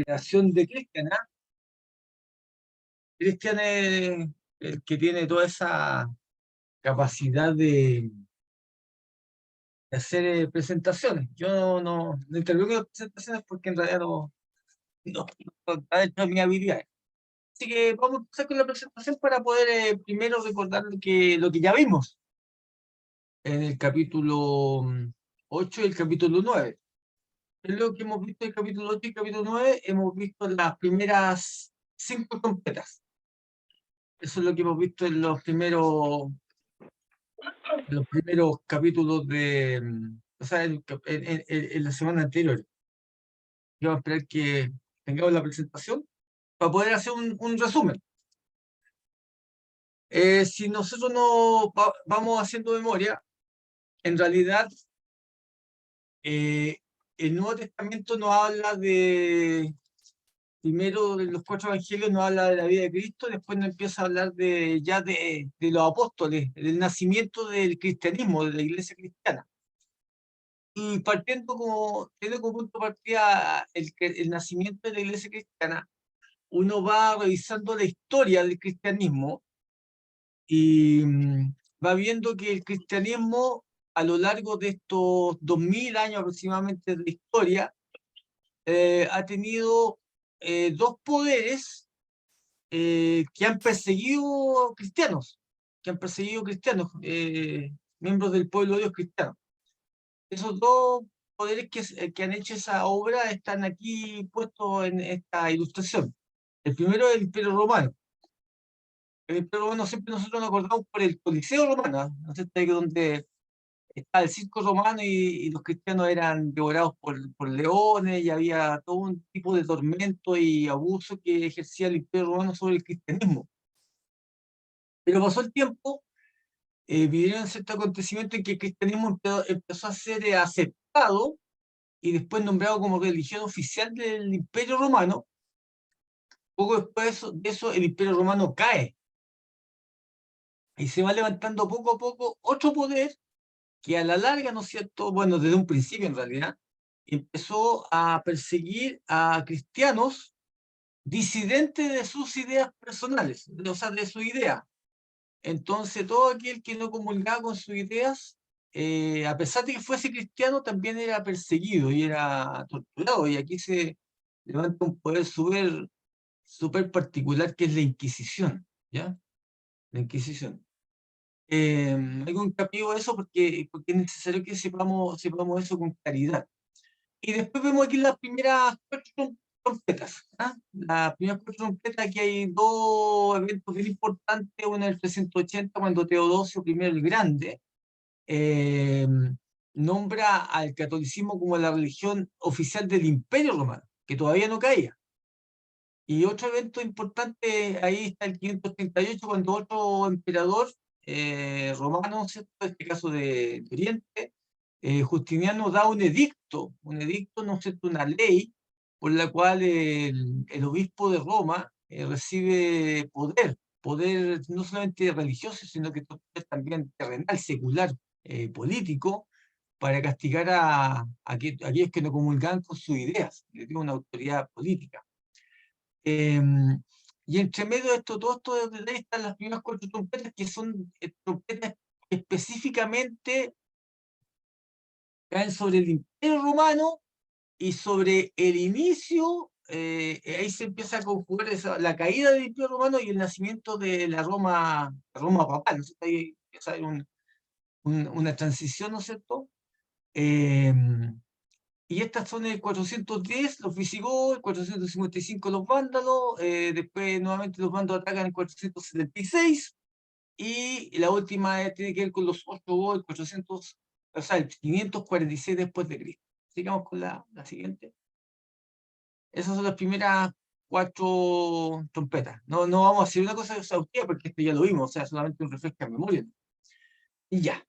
creación de Christian, ¿ah? Christian es el que tiene toda esa capacidad de hacer presentaciones. Yo no intervengo en las presentaciones porque en realidad no está dentro de mis habilidades. Así que vamos a empezar con la presentación para poder primero recordar lo que ya vimos en el capítulo 8 y el capítulo 9. En lo que hemos visto en el capítulo 8 y el capítulo 9, hemos visto las primeras 5 trompetas. Eso es lo que hemos visto en los primeros capítulos o sea, en la semana anterior. Yo voy a esperar que tengamos la presentación para poder hacer un resumen. Si nosotros no vamos haciendo memoria, en realidad el Nuevo Testamento nos habla primero de los 4 evangelios, nos habla de la vida de Cristo, después nos empieza a hablar de los apóstoles, del nacimiento del cristianismo, de la iglesia cristiana. Y tiene como punto de partida el nacimiento de la iglesia cristiana, uno va revisando la historia del cristianismo y va viendo que el cristianismo, a lo largo de estos 2000 años aproximadamente de historia, ha tenido dos poderes que han perseguido cristianos, miembros del pueblo de Dios cristiano. Esos dos poderes que han hecho esa obra están aquí puestos en esta ilustración. El primero es el Imperio Romano. El Imperio Romano siempre nosotros nos acordamos por el Coliseo Romano, ¿no es cierto? Ahí donde está el circo romano y los cristianos eran devorados por leones y había todo un tipo de tormento y abuso que ejercía el Imperio Romano sobre el cristianismo. Pero pasó el tiempo, vivieron cierto acontecimiento en que el cristianismo empezó a ser aceptado y después nombrado como religión oficial del Imperio Romano. Poco después de eso el Imperio Romano cae y se va levantando poco a poco otro poder que a la larga, ¿no es cierto? Bueno, desde un principio en realidad, empezó a perseguir a cristianos disidentes de sus ideas personales, o sea, de su idea. Entonces, todo aquel que no comulgaba con sus ideas, a pesar de que fuese cristiano, también era perseguido y era torturado. Y aquí se levanta un poder súper particular que es la Inquisición, ¿ya? La Inquisición. Hago hincapié en eso porque es necesario que sepamos eso con claridad. Y después vemos aquí las primeras 4 trompetas. ¿Ah? Las primeras 4 trompetas, aquí hay 2 eventos bien importantes. Uno en el 380, cuando Teodosio I el Grande eh, nombra al catolicismo como la religión oficial del Imperio Romano, que todavía no caía. Y otro evento importante, ahí está el 538, cuando otro emperador romano, ¿cierto? En este caso de Oriente, Justiniano da un edicto, ¿no es cierto?, una ley por la cual el obispo de Roma recibe poder no solamente religioso, sino que también terrenal, secular, político, para castigar a aquellos que no comulgan con sus ideas, le dio una autoridad política. Y entre medio de todos estos detalles están las primeras 4 trompetas, que son trompetas que específicamente caen sobre el Imperio Romano y sobre el inicio, ahí se empieza a conjugar la caída del Imperio Romano y el nacimiento de la Roma papal, ¿no es cierto? Ahí empieza a haber una transición, ¿no es cierto? Y estas son el 410, los visigodos, el 455 los vándalos, después nuevamente los vándalos atacan en 476, y la última tiene que ver con los ostrogodos, el 546 después de Cristo. Sigamos con la siguiente. Esas son las primeras 4 trompetas. No vamos a hacer una cosa exhaustiva porque esto ya lo vimos, o sea, solamente un refresco de memoria. Y ya.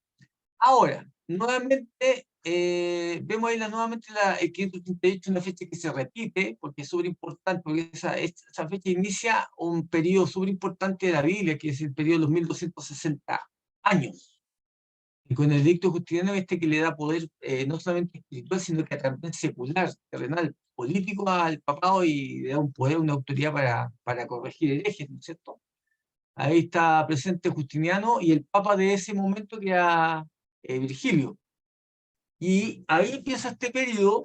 Ahora, nuevamente, vemos ahí nuevamente el 538, una fecha que se repite, porque es súper importante, porque esa fecha inicia un periodo súper importante de la Biblia, que es el periodo de los 1260 años. Y con el edicto justiniano que le da poder no solamente espiritual, sino que también secular, terrenal, político al papado y le da un poder, una autoridad para corregir herejes, ¿no es cierto? Ahí está presente Justiniano y el papa de ese momento que era Virgilio. Y ahí empieza este periodo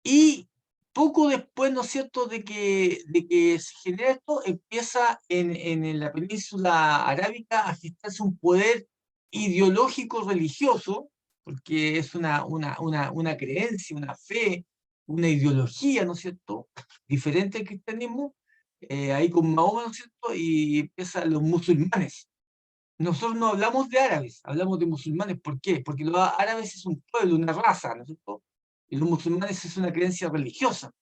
y poco después, ¿no es cierto?, de que se genera esto, empieza en la península arábica a gestarse un poder ideológico religioso, porque es una creencia, una fe, una ideología, ¿no es cierto?, diferente al cristianismo, ahí con Mahoma, ¿no es cierto?, y empiezan los musulmanes. Nosotros no hablamos de árabes, hablamos de musulmanes. ¿Por qué? Porque los árabes es un pueblo, una raza, ¿no es cierto?, y los musulmanes es una creencia religiosa.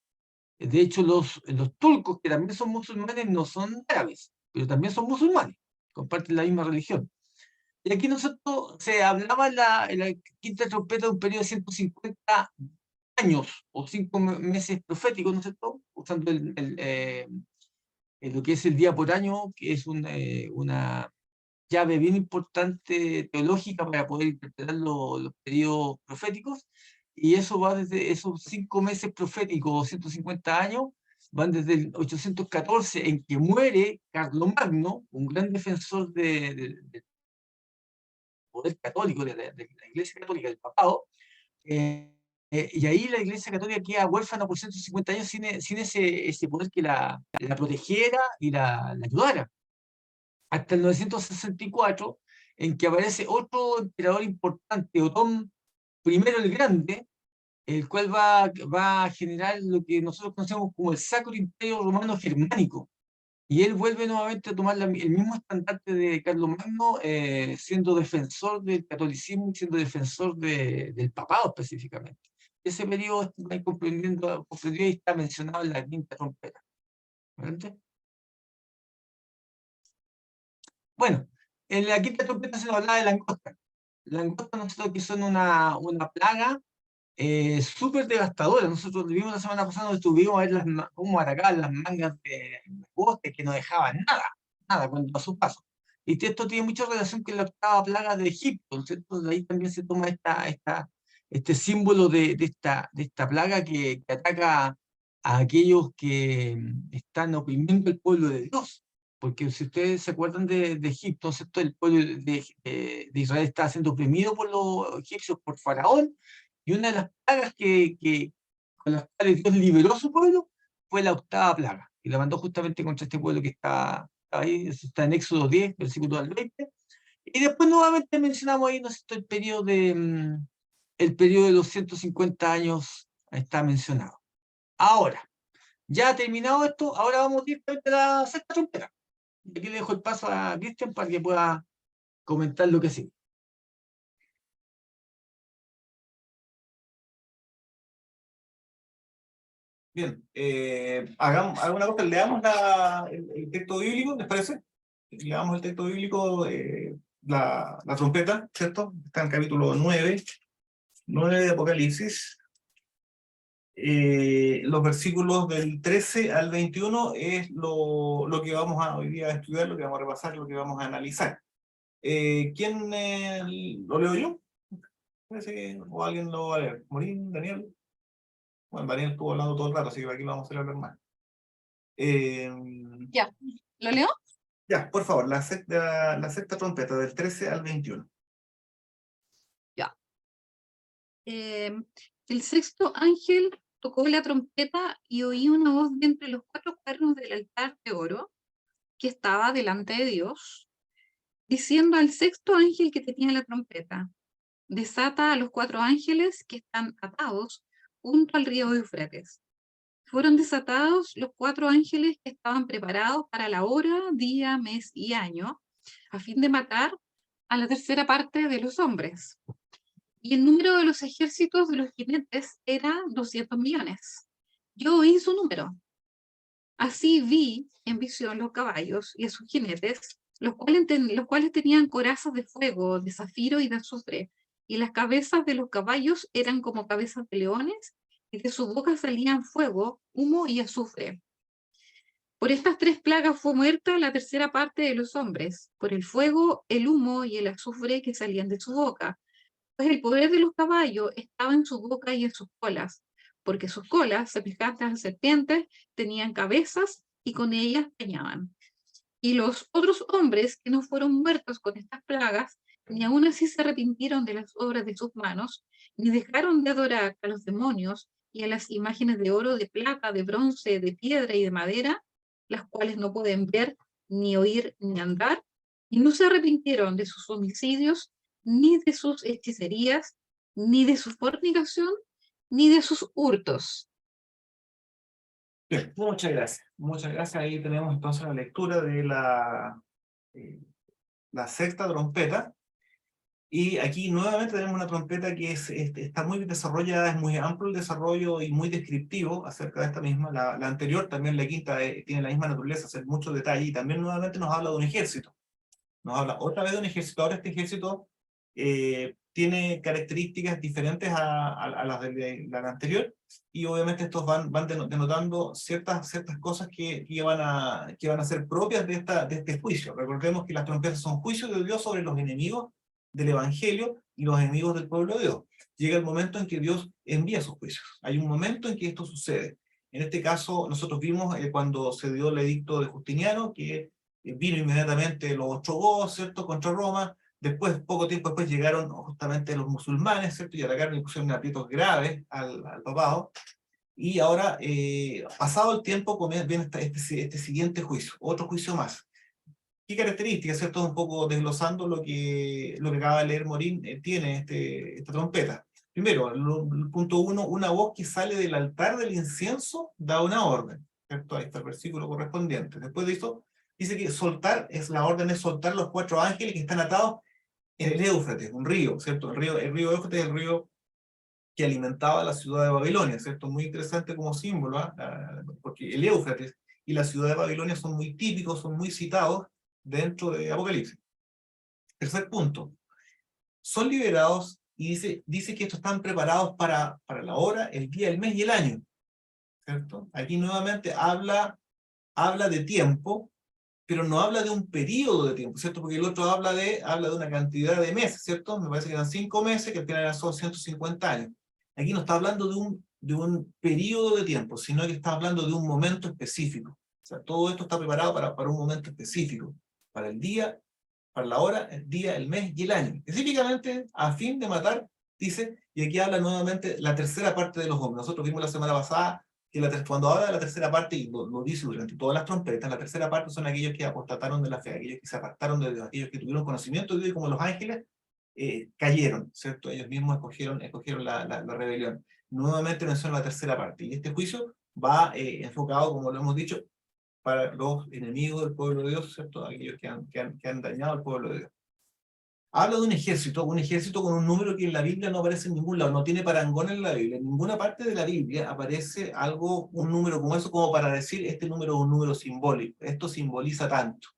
De hecho, los turcos, que también son musulmanes, no son árabes, pero también son musulmanes, comparten la misma religión. Y aquí nosotros se hablaba en la quinta trompeta de un periodo de 150 años o 5 meses proféticos, ¿no es cierto?, usando lo que es el día por año, que es una llave bien importante teológica para poder interpretar los periodos proféticos, y eso va desde esos 5 meses proféticos, 150 años, van desde el 814, en que muere Carlomagno, un gran defensor del poder católico, de la Iglesia Católica, del papado, y ahí la Iglesia Católica queda huérfana por 150 años sin ese poder que la protegiera y la ayudara. Hasta el 964, en que aparece otro emperador importante, Otón I el Grande, el cual va a generar lo que nosotros conocemos como el Sacro Imperio Romano Germánico. Y él vuelve nuevamente a tomar el mismo estandarte de Carlomagno, siendo defensor del catolicismo y siendo defensor del papado específicamente. Ese periodo está comprendido y está mencionado en la quinta trompeta. ¿Verdad? Bueno, en la quinta trompeta se nos hablaba de langostas. Langostas, nosotros, que son una plaga súper devastadora. Nosotros vimos la semana pasada, donde estuvimos a ver cómo atacaban las mangas de langostas, que no dejaban nada cuando a su paso. Y esto tiene mucha relación con la octava plaga de Egipto, ¿no es cierto? De ahí también se toma este símbolo de esta plaga que ataca a aquellos que están oprimiendo el pueblo de Dios. Porque si ustedes se acuerdan de Egipto, ¿no es cierto?, el pueblo de Israel estaba siendo oprimido por los egipcios, por Faraón, y una de las plagas con las cuales Dios liberó a su pueblo fue la octava plaga, y la mandó justamente contra este pueblo que está ahí. Eso está en Éxodo 10, versículo al 20. Y después nuevamente mencionamos ahí, ¿no es cierto?, el periodo de los 150 años está mencionado. Ahora, ya terminado esto, ahora vamos directamente a la sexta trompeta. Y aquí le dejo el paso a Cristian para que pueda comentar lo que sigue. Bien, hagamos alguna cosa, leamos el texto bíblico, ¿les parece? Leamos el texto bíblico, la trompeta, ¿cierto? Está en el capítulo 9 de Apocalipsis. Los versículos del 13 al 21 es lo que vamos a hoy día a estudiar, lo que vamos a repasar, lo que vamos a analizar. ¿Quién lo leo yo? Parece que, o alguien lo va a leer. ¿Morín, Daniel? Bueno, Daniel estuvo hablando todo el rato, así que aquí lo vamos a hacer más. Ya, ¿lo leo? Ya, por favor, la sexta trompeta, del 13 al 21. Ya. El sexto ángel tocó la trompeta y oí una voz de entre los 4 cuernos del altar de oro que estaba delante de Dios, diciendo al sexto ángel que tenía la trompeta: desata a los 4 ángeles que están atados junto al río Eufrates. Fueron desatados los 4 ángeles que estaban preparados para la hora, día, mes y año, a fin de matar a la tercera parte de los hombres. Y el número de los ejércitos de los jinetes era 200 millones. Yo oí su número. Así vi en visión los caballos y a sus jinetes, los cuales tenían corazas de fuego, de zafiro y de azufre, y las cabezas de los caballos eran como cabezas de leones, y de su boca salían fuego, humo y azufre. Por estas 3 plagas fue muerta la tercera parte de los hombres, por el fuego, el humo y el azufre que salían de su boca. Pues el poder de los caballos estaba en su boca y en sus colas, porque sus colas, semejantes a serpientes, tenían cabezas y con ellas peñaban. Y los otros hombres que no fueron muertos con estas plagas, ni aun así se arrepintieron de las obras de sus manos, ni dejaron de adorar a los demonios y a las imágenes de oro, de plata, de bronce, de piedra y de madera, las cuales no pueden ver, ni oír, ni andar, y no se arrepintieron de sus homicidios, ni de sus hechicerías, ni de su fornicación, ni de sus hurtos. Bien, muchas gracias. Muchas gracias. Ahí tenemos entonces la lectura de la sexta trompeta. Y aquí nuevamente tenemos una trompeta que está muy desarrollada, es muy amplio el desarrollo y muy descriptivo acerca de esta misma. La anterior, también la quinta, tiene la misma naturaleza, hace mucho detalle, y también nuevamente nos habla de un ejército. Nos habla otra vez de un ejército. Ahora este ejército tiene características diferentes a las de la anterior, y obviamente estos van denotando ciertas cosas que van a ser propias de este juicio. Recordemos que las trompetas son juicios de Dios sobre los enemigos del Evangelio y los enemigos del pueblo de Dios. Llega el momento en que Dios envía sus juicios. Hay un momento en que esto sucede. En este caso, nosotros vimos cuando se dio el edicto de Justiniano, que vino inmediatamente los ostrogodos, ¿cierto?, contra Roma. Después, poco tiempo después, llegaron justamente los musulmanes, ¿cierto?, y atacaron y pusieron aprietos graves al papado. Y ahora, pasado el tiempo, viene este siguiente juicio, otro juicio más. ¿Qué características, cierto? Un poco desglosando lo que acaba de leer Morín, tiene esta trompeta. Primero, el punto 1, una voz que sale del altar del incienso da una orden, ¿cierto? Ahí está el versículo correspondiente. Después de eso, dice que la orden es soltar los 4 ángeles que están atados en el Éufrates, un río, ¿cierto? El río Éufrates es el río que alimentaba la ciudad de Babilonia, ¿cierto? Muy interesante como símbolo, porque el Éufrates y la ciudad de Babilonia son muy típicos, son muy citados dentro de Apocalipsis. Tercer punto, son liberados y dice que estos están preparados para la hora, el día, el mes y el año, ¿cierto? Aquí nuevamente habla de tiempo, pero no habla de un periodo de tiempo, ¿cierto? Porque el otro habla de una cantidad de meses, ¿cierto? Me parece que eran 5 meses, que al final son 150 años. Aquí no está hablando de un periodo de tiempo, sino que está hablando de un momento específico. O sea, todo esto está preparado para un momento específico, para el día, para la hora, el día, el mes y el año. Específicamente, a fin de matar, dice, y aquí habla nuevamente la tercera parte de los hombres. Nosotros vimos la semana pasada que cuando habla de la tercera parte, y lo dice durante todas las trompetas, la tercera parte son aquellos que apostataron de la fe, aquellos que se apartaron de Dios, aquellos que tuvieron conocimiento de Dios, y como los ángeles, cayeron, ¿cierto? Ellos mismos escogieron la rebelión. Nuevamente menciona la tercera parte, y este juicio va enfocado, como lo hemos dicho, para los enemigos del pueblo de Dios, ¿cierto? Aquellos que han dañado al pueblo de Dios. Habla de un ejército con un número que en la Biblia no aparece en ningún lado, no tiene parangón en la Biblia. En ninguna parte de la Biblia aparece un número como eso, como para decir, este número es un número simbólico. Esto simboliza tanto.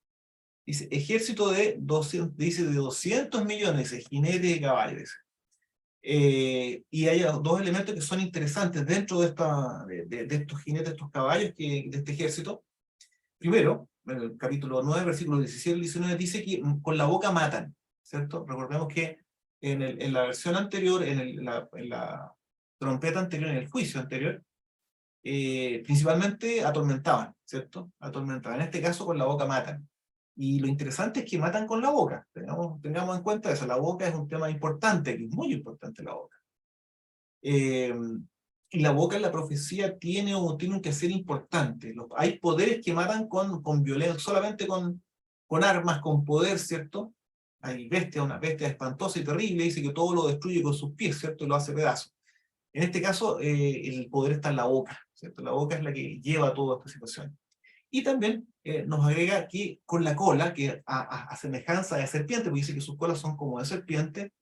Dice, ejército de 200 millones de jinetes y caballos. Y hay 2 elementos que son interesantes dentro de estos jinetes, estos caballos, de este ejército. Primero, en el capítulo 9, versículos 17 y 19, dice que con la boca matan, ¿cierto? Recordemos que en la versión anterior, en la trompeta anterior, en el juicio anterior, principalmente atormentaban, ¿cierto? Atormentaban. En este caso, con la boca matan. Y lo interesante es que matan con la boca. Tengamos en cuenta eso. La boca es un tema importante, que es muy importante la boca. Y la boca en la profecía tiene un quehacer importante. Hay poderes que matan con violencia, solamente con armas, con poder, ¿cierto? Hay una bestia espantosa y terrible, dice que todo lo destruye con sus pies, ¿cierto? Y lo hace pedazos. En este caso, el poder está en la boca, ¿cierto? La boca es la que lleva toda esta situación. Y también nos agrega que con la cola, que a semejanza de serpiente, porque dice que sus colas son como de serpiente,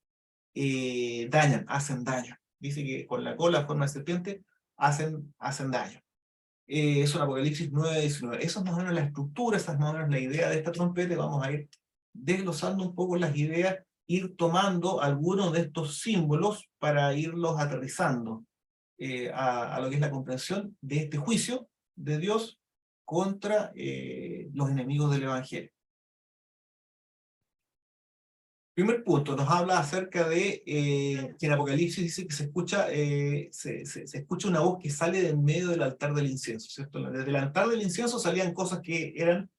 hacen daño. Dice que con la cola, forma de serpiente, hacen daño. Es un Apocalipsis 9:19. Esa es más o menos la estructura, esa es más o menos la idea de esta trompeta. Vamos a ir desglosando un poco las ideas, ir tomando algunos de estos símbolos para irlos aterrizando a lo que es la comprensión de este juicio de Dios contra los enemigos del Evangelio. Primer punto, nos habla acerca de que en Apocalipsis dice que se escucha una voz que sale de en medio del altar del incienso, ¿cierto? Desde el altar del incienso salían cosas que eran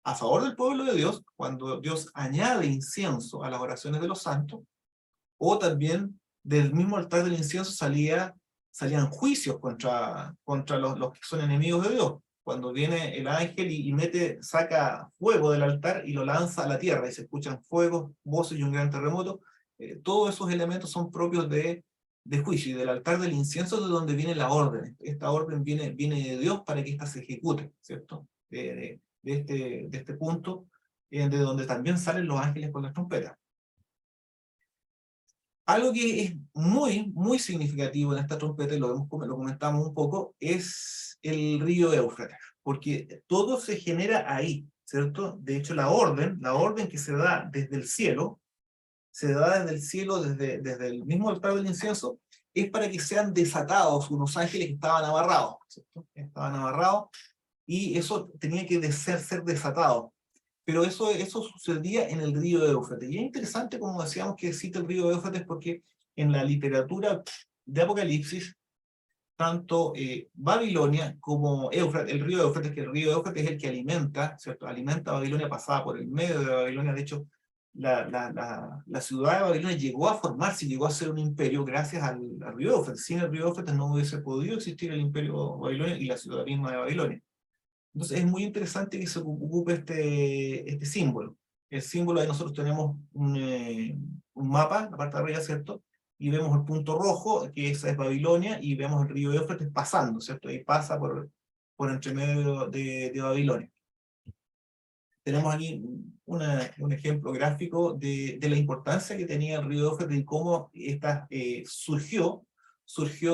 a favor del pueblo de Dios, cuando Dios añade incienso a las oraciones de los santos, o también del mismo altar del incienso salían juicios contra los que son enemigos de Dios. Cuando viene el ángel y saca fuego del altar y lo lanza a la tierra, y se escuchan fuegos, voces y un gran terremoto, todos esos elementos son propios de juicio, y del altar del incienso es de donde viene la orden. Esta orden viene de Dios para que ésta se ejecute, ¿cierto? De este punto, de donde también salen los ángeles con las trompetas. Algo que es muy, muy significativo en esta trompeta, y lo comentamos un poco, es el río Éufrates, porque todo se genera ahí, ¿cierto? De hecho, la orden que se da desde el cielo, desde el mismo altar del incienso, es para que sean desatados unos ángeles que estaban amarrados, ¿cierto? Estaban amarrados, y eso tenía que ser desatado. Pero eso sucedía en el río Éufrates. Y es interesante, como decíamos, que cita el río Éufrates, porque en la literatura de Apocalipsis, tanto Babilonia como Éufrates, el río Éufrates, que el río Éufrates es el que alimenta, ¿cierto? Alimenta a Babilonia, pasaba por el medio de Babilonia. De hecho, la ciudad de Babilonia llegó a formarse, llegó a ser un imperio gracias al río Éufrates. Sin el río Éufrates no hubiese podido existir el imperio Babilonia y la ciudad misma de Babilonia. Entonces es muy interesante que se ocupe este símbolo. El símbolo, ahí nosotros tenemos un mapa, la parte de arriba, ¿cierto? Y vemos el punto rojo, que esa es Babilonia, y vemos el río Éufrates pasando, ¿cierto? Y pasa por entre medio de Babilonia. Tenemos aquí un ejemplo gráfico de la importancia que tenía el río Éufrates y cómo surgió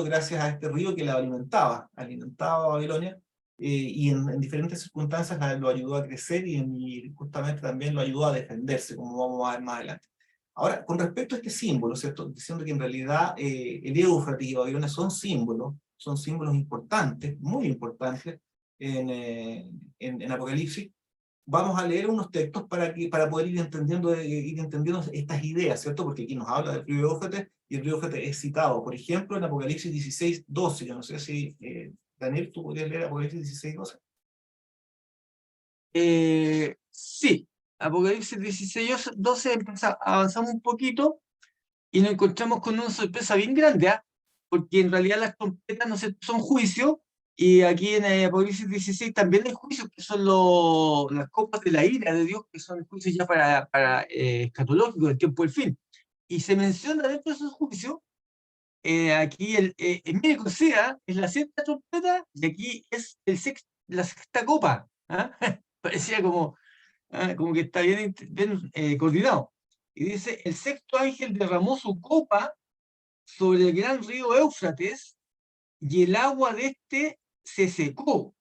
gracias a este río que la alimentaba a Babilonia. Y en diferentes circunstancias lo ayudó a crecer y justamente también lo ayudó a defenderse, como vamos a ver más adelante. Ahora, con respecto a este símbolo, ¿cierto? Diciendo que en realidad el Éufrates y Babilonia son símbolos importantes, muy importantes en Apocalipsis. Vamos a leer unos textos para poder ir entendiendo estas ideas, ¿cierto? Porque aquí nos habla del río Éufrates, y el río Éufrates es citado, por ejemplo, en Apocalipsis 16:12. Yo no sé si... Daniel, ¿tú podrías leer Apocalipsis 16:12? Sí, Apocalipsis 16:12 avanzamos un poquito y nos encontramos con una sorpresa bien grande, ¿ah? Porque en realidad las trompetas no son juicios, y aquí en Apocalipsis 16 también hay juicios, que son las copas de la ira de Dios, que son juicios ya para escatológicos, el tiempo del fin. Y se menciona dentro de esos juicios, aquí en México sea, es la sexta trompeta, y aquí es la sexta copa. ¿Ah? Parecía como que está bien coordinado. Y dice: el sexto ángel derramó su copa sobre el gran río Éufrates, y el agua de este se secó,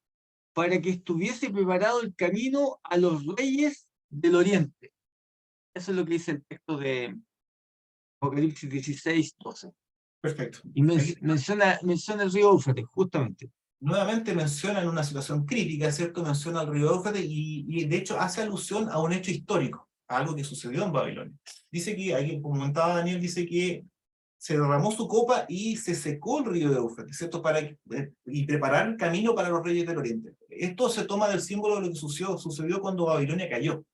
para que estuviese preparado el camino a los reyes del oriente. Eso es lo que dice el texto de Apocalipsis 16:12. Perfecto. Y menciona el río Éufrates, justamente. Nuevamente mencionan una situación crítica, ¿cierto? Menciona el río Éufrates y de hecho hace alusión a un hecho histórico, a algo que sucedió en Babilonia. Dice que, aquí comentaba Daniel, dice que se derramó su copa y se secó el río Éufrates, ¿cierto? Y preparar el camino para los reyes del oriente. Esto se toma del símbolo de lo que sucedió cuando Babilonia cayó.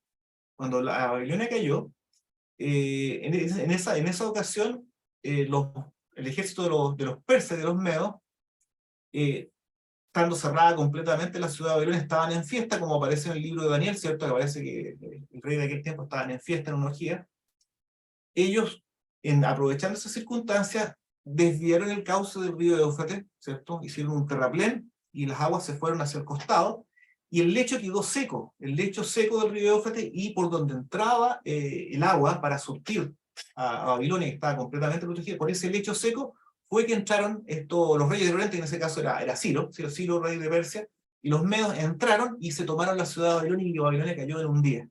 Cuando Babilonia cayó, en esa ocasión, el ejército de los persas, de los medos, estando cerrada completamente la ciudad de Babilonia, estaban en fiesta, como aparece en el libro de Daniel, ¿cierto? Que parece que el rey de aquel tiempo estaban en fiesta, en una orgía. Ellos, aprovechando esas circunstancias, desviaron el cauce del río Éufrates, ¿cierto? Hicieron un terraplén y las aguas se fueron hacia el costado, y el lecho quedó seco, el lecho seco del río Éufrates, y por donde entraba el agua para surtir a Babilonia, que estaba completamente protegida, por ese lecho seco fue que entraron los reyes de Oriente, en ese caso era Ciro, rey de Persia, y los medos entraron y se tomaron la ciudad de Babilonia, y Babilonia cayó en un día.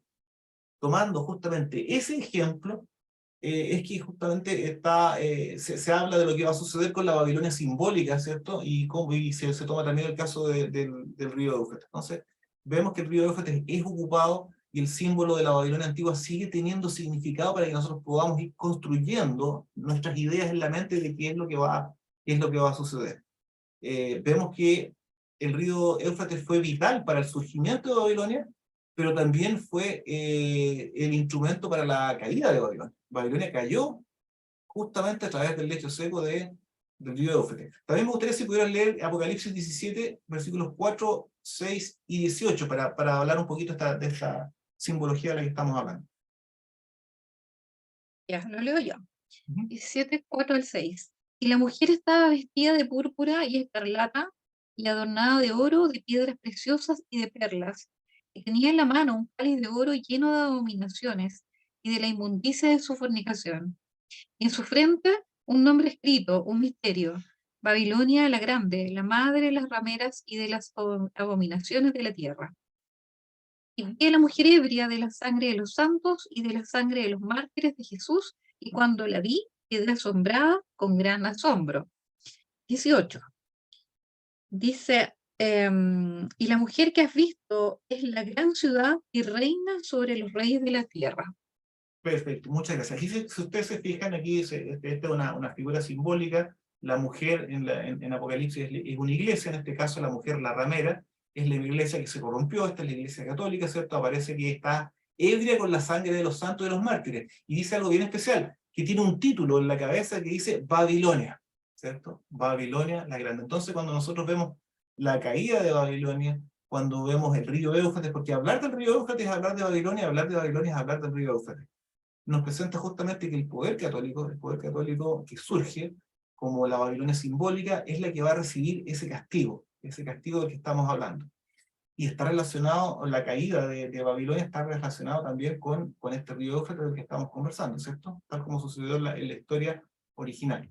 Tomando justamente ese ejemplo, es que justamente se habla de lo que va a suceder con la Babilonia simbólica, ¿cierto? Y se toma también el caso del río Éufrates. Entonces, vemos que el río Éufrates es ocupado y el símbolo de la Babilonia antigua sigue teniendo significado para que nosotros podamos ir construyendo nuestras ideas en la mente de qué es lo que va a suceder. Vemos que el río Éufrates fue vital para el surgimiento de Babilonia, pero también fue el instrumento para la caída de Babilonia. Babilonia cayó justamente a través del lecho seco del río Éufrates. También me gustaría si pudieran leer Apocalipsis 17, versículos 4, 6 y 18, para hablar un poquito de esta simbología de la que estamos hablando. Ya, lo leo yo. Ujú. 17, 4 al 6. Y la mujer estaba vestida de púrpura y escarlata, y adornada de oro, de piedras preciosas y de perlas, y tenía en la mano un cáliz de oro lleno de abominaciones y de la inmundicia de su fornicación. Y en su frente un nombre escrito, un misterio: Babilonia la Grande, la madre de las rameras y de las abominaciones de la tierra. Y vi a la mujer ebria de la sangre de los santos y de la sangre de los mártires de Jesús, y cuando la vi, quedé asombrada con gran asombro. 18. Dice, y la mujer que has visto es la gran ciudad y reina sobre los reyes de la tierra. Perfecto, muchas gracias. Aquí, si ustedes se fijan, aquí esta es una figura simbólica. La mujer en Apocalipsis es una iglesia, en este caso la mujer, la ramera, es la iglesia que se corrompió, esta es la iglesia católica, ¿cierto? Aparece que está ebria con la sangre de los santos y de los mártires. Y dice algo bien especial, que tiene un título en la cabeza que dice Babilonia, ¿cierto? Babilonia la Grande. Entonces, cuando nosotros vemos la caída de Babilonia, cuando vemos el río Éufrates, porque hablar del río Éufrates es hablar de Babilonia, hablar de Babilonia es hablar del río Éufrates, nos presenta justamente que el poder católico que surge como la Babilonia simbólica es la que va a recibir ese castigo del que estamos hablando. Y está relacionado, la caída de Babilonia está relacionado también con este río Éufrates del que estamos conversando, ¿cierto? Tal como sucedió en la historia original.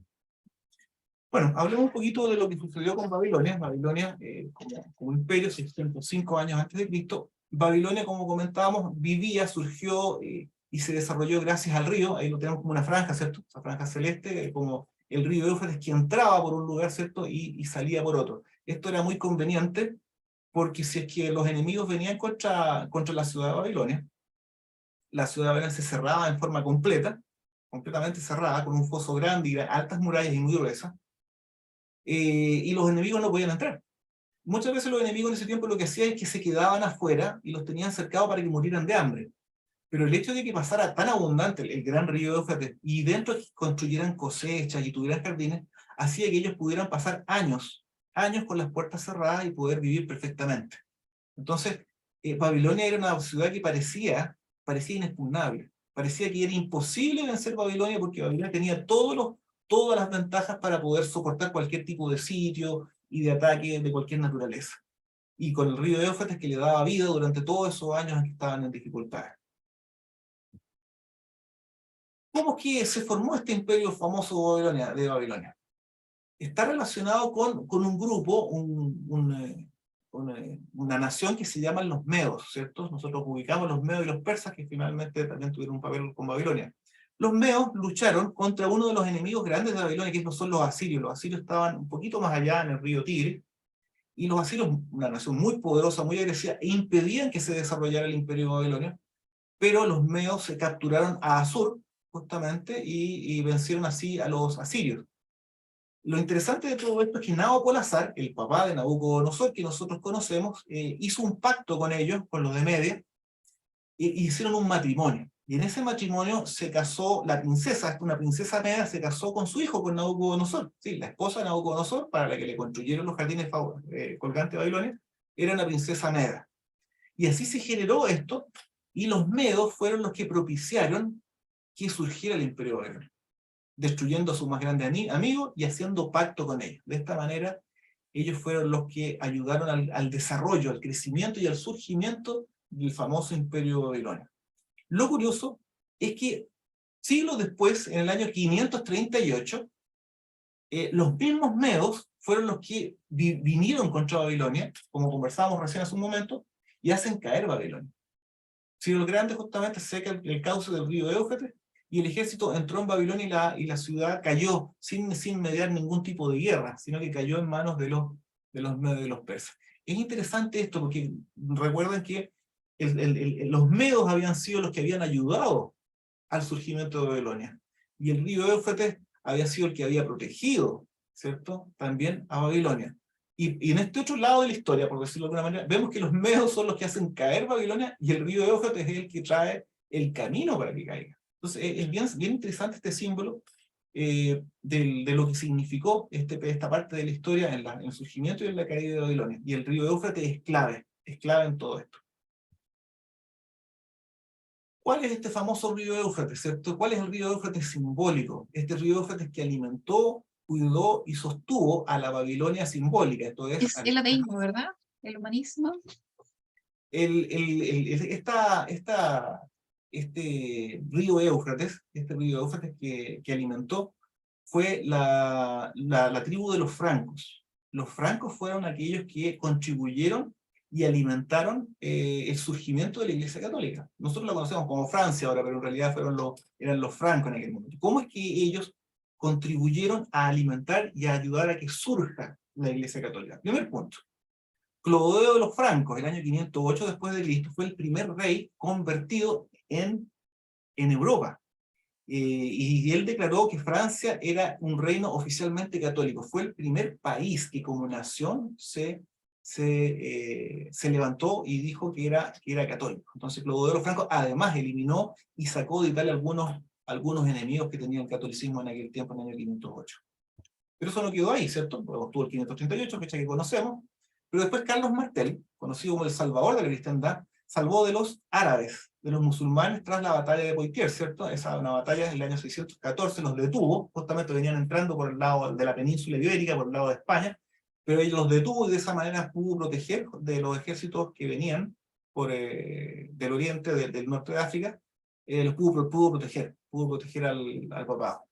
Bueno, hablemos un poquito de lo que sucedió con Babilonia. Babilonia, como imperio, 605 años antes de Cristo. Babilonia, como comentábamos, surgió y se desarrolló gracias al río. Ahí lo tenemos como una franja, ¿cierto? Esa franja celeste, como el río Éufrates que entraba por un lugar, ¿cierto? Y salía por otro. Esto era muy conveniente porque si es que los enemigos venían contra la ciudad de Babilonia, la ciudad de Babilonia se cerraba en forma completamente cerrada, con un foso grande y altas murallas y muy gruesas. Y los enemigos no podían entrar. Muchas veces los enemigos en ese tiempo lo que hacían es que se quedaban afuera y los tenían cercados para que murieran de hambre. Pero el hecho de que pasara tan abundante el gran río Éufrates y dentro construyeran cosechas y tuvieran jardines, hacía que ellos pudieran pasar años con las puertas cerradas y poder vivir perfectamente. Entonces, Babilonia era una ciudad que parecía inexpugnable. Parecía que era imposible vencer Babilonia porque Babilonia tenía todas las ventajas para poder soportar cualquier tipo de sitio y de ataque de cualquier naturaleza. Y con el río Éufrates que le daba vida durante todos esos años en que estaban en dificultades. ¿Cómo es que se formó este imperio famoso de Babilonia? Está relacionado con un grupo, una nación que se llaman los medos, ¿cierto? Nosotros ubicamos los medos y los persas, que finalmente también tuvieron un papel con Babilonia. Los medos lucharon contra uno de los enemigos grandes de Babilonia, que no son los asirios. Los asirios estaban un poquito más allá en el río Tigre, y los asirios, una nación muy poderosa, muy agresiva, e impedían que se desarrollara el imperio de Babilonia, pero los medos se capturaron a Asur, justamente, y vencieron así a los asirios. Lo interesante de todo esto es que Nabopolassar, el papá de Nabucodonosor, que nosotros conocemos, hizo un pacto con ellos, con los de Media, e hicieron un matrimonio. Y en ese matrimonio se casó la princesa, una princesa Meda, se casó con su hijo, con Nabucodonosor. Sí, la esposa de Nabucodonosor, para la que le construyeron los jardines colgantes de Babilonia, era una princesa Meda. Y así se generó esto, y los medos fueron los que propiciaron que surgiera el imperio de Babilonia, destruyendo a su más grande amigo y haciendo pacto con ellos. De esta manera, ellos fueron los que ayudaron al desarrollo, al crecimiento y al surgimiento del famoso imperio babilonio. Lo curioso es que siglos después, en el año 538, los mismos medos fueron los que vinieron contra Babilonia, como conversábamos recién hace un momento, y hacen caer Babilonia. Ciro el Grande justamente seca el cauce del río Éufrates, y el ejército entró en Babilonia y la ciudad cayó sin mediar ningún tipo de guerra, sino que cayó en manos de los persas. Es interesante esto porque recuerden que los medos habían sido los que habían ayudado al surgimiento de Babilonia. Y el río Éufrates había sido el que había protegido, ¿cierto?, también a Babilonia. Y en este otro lado de la historia, por decirlo de alguna manera, vemos que los medos son los que hacen caer Babilonia y el río Éufrates es el que trae el camino para que caiga. Entonces es bien interesante este símbolo de lo que significó esta parte de la historia en el surgimiento y en la caída de Babilonia. Y el río Éufrates es clave en todo esto. ¿Cuál es este famoso río Éufrates, cierto? ¿Cuál es el río Éufrates simbólico? Este río Éufrates que alimentó, cuidó y sostuvo a la Babilonia simbólica. Esto es Es el ateísmo, ¿verdad? El humanismo. Este río Éufrates que alimentó, fue la tribu de los francos. Los francos fueron aquellos que contribuyeron y alimentaron el surgimiento de la Iglesia Católica. Nosotros la conocemos como Francia ahora, pero en realidad eran los francos en aquel momento. ¿Cómo es que ellos contribuyeron a alimentar y a ayudar a que surja la Iglesia Católica? Primer punto. Clodoveo de los Francos, el año 508 después de Cristo, fue el primer rey convertido en Europa. Y él declaró que Francia era un reino oficialmente católico. Fue el primer país que como nación se levantó y dijo que era católico. Entonces Clodoveo de los Francos además eliminó y sacó de Italia algunos enemigos que tenía el catolicismo en aquel tiempo, en el año 508. Pero eso no quedó ahí, ¿cierto? Luego tuvo el 538, fecha que conocemos. Pero después Carlos Martel, conocido como el salvador de la cristiandad, salvó de los árabes, de los musulmanes, tras la batalla de Poitiers, ¿cierto? Esa una batalla en el año 614, los detuvo, justamente venían entrando por el lado de la península ibérica, por el lado de España, pero ellos los detuvo y de esa manera pudo proteger de los ejércitos que venían del oriente, del norte de África, los pudo proteger al papado.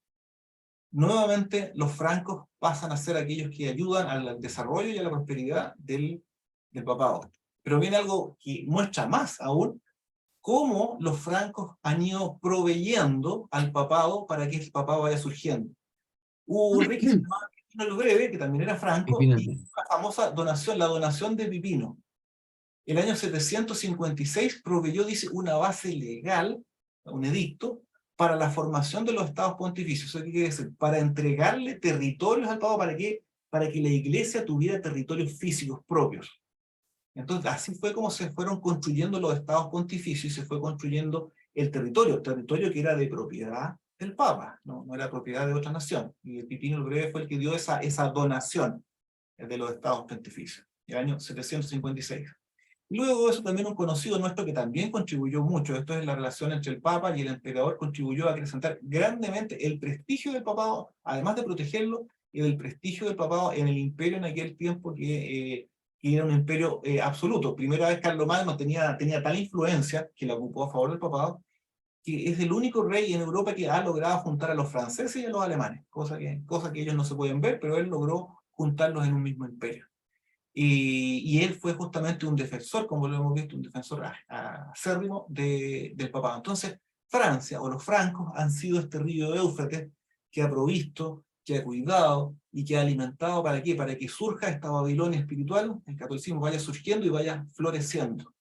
Nuevamente los francos pasan a ser aquellos que ayudan al desarrollo y a la prosperidad del papado. Pero viene algo que muestra más aún cómo los francos han ido proveyendo al papado para que el papado vaya surgiendo. Hubo un rey que se llamaba Pipino el Breve, que también era franco, y la famosa donación, la donación de Pipino. El año 756 proveyó, dice, una base legal, un edicto, para la formación de los estados pontificios. ¿Eso qué quiere decir? Para entregarle territorios al papa, ¿para qué? Para que la iglesia tuviera territorios físicos propios. Entonces, así fue como se fueron construyendo los estados pontificios y se fue construyendo el territorio que era de propiedad del papa, no era propiedad de otra nación. Y el Pipino el Breve fue el que dio esa donación de los estados pontificios, el año 756. Luego eso también un conocido nuestro que también contribuyó mucho, esto es la relación entre el Papa y el emperador, contribuyó a acrecentar grandemente el prestigio del papado, además de protegerlo, y el prestigio del papado en el imperio en aquel tiempo que era un imperio absoluto. Primera vez Carlomagno tenía tal influencia que la ocupó a favor del papado, que es el único rey en Europa que ha logrado juntar a los franceses y a los alemanes, cosa que ellos no se pueden ver, pero él logró juntarlos en un mismo imperio. Y él fue justamente un defensor, como lo hemos visto, un defensor acérrimo del papado. Entonces, Francia o los francos han sido este río Éufrates que ha provisto, que ha cuidado y que ha alimentado, ¿para qué? Para que surja esta Babilonia espiritual, el catolicismo vaya surgiendo y vaya floreciendo,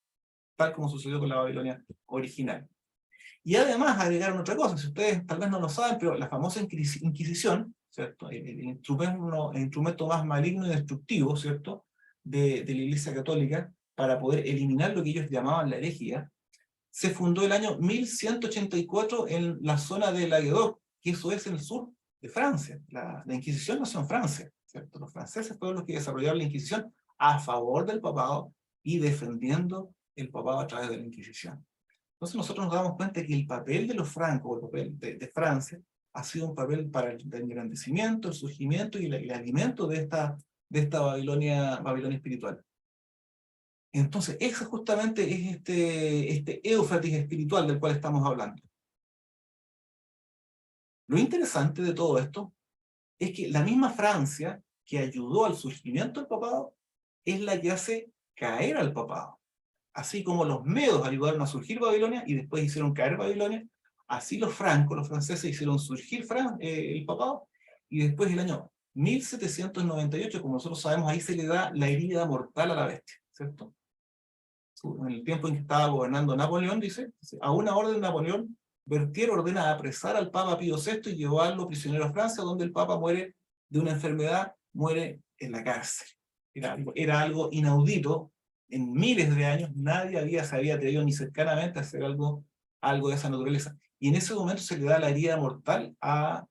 tal como sucedió con la Babilonia original. Y además agregaron otra cosa, si ustedes tal vez no lo saben, pero la famosa Inquisición, ¿cierto? El instrumento más maligno y destructivo, ¿cierto?, de la Iglesia Católica, para poder eliminar lo que ellos llamaban la herejía, se fundó el año 1184 en la zona de Languedoc, que eso es el sur de Francia. La Inquisición nació en Francia, ¿cierto? Los franceses fueron los que desarrollaron la Inquisición a favor del papado y defendiendo el papado a través de la Inquisición. Entonces nosotros nos damos cuenta que el papel de los francos, el papel de Francia, ha sido un papel para el engrandecimiento, el surgimiento y el alimento de esta Babilonia espiritual. Entonces, eso justamente es este Éufrates espiritual del cual estamos hablando. Lo interesante de todo esto es que la misma Francia que ayudó al surgimiento del papado es la que hace caer al papado. Así como los medos ayudaron a surgir Babilonia y después hicieron caer Babilonia, así los francos, los franceses, hicieron surgir el papado y después el año 1798, como nosotros sabemos, ahí se le da la herida mortal a la bestia, ¿cierto? En el tiempo en que estaba gobernando Napoleón, dice, a una orden de Napoleón, Berthier ordena apresar al Papa Pío VI y llevarlo prisionero a Francia, donde el Papa muere de una enfermedad, muere en la cárcel. Era algo inaudito. En miles de años nadie se había atrevido ni cercanamente a hacer algo de esa naturaleza. Y en ese momento se le da la herida mortal a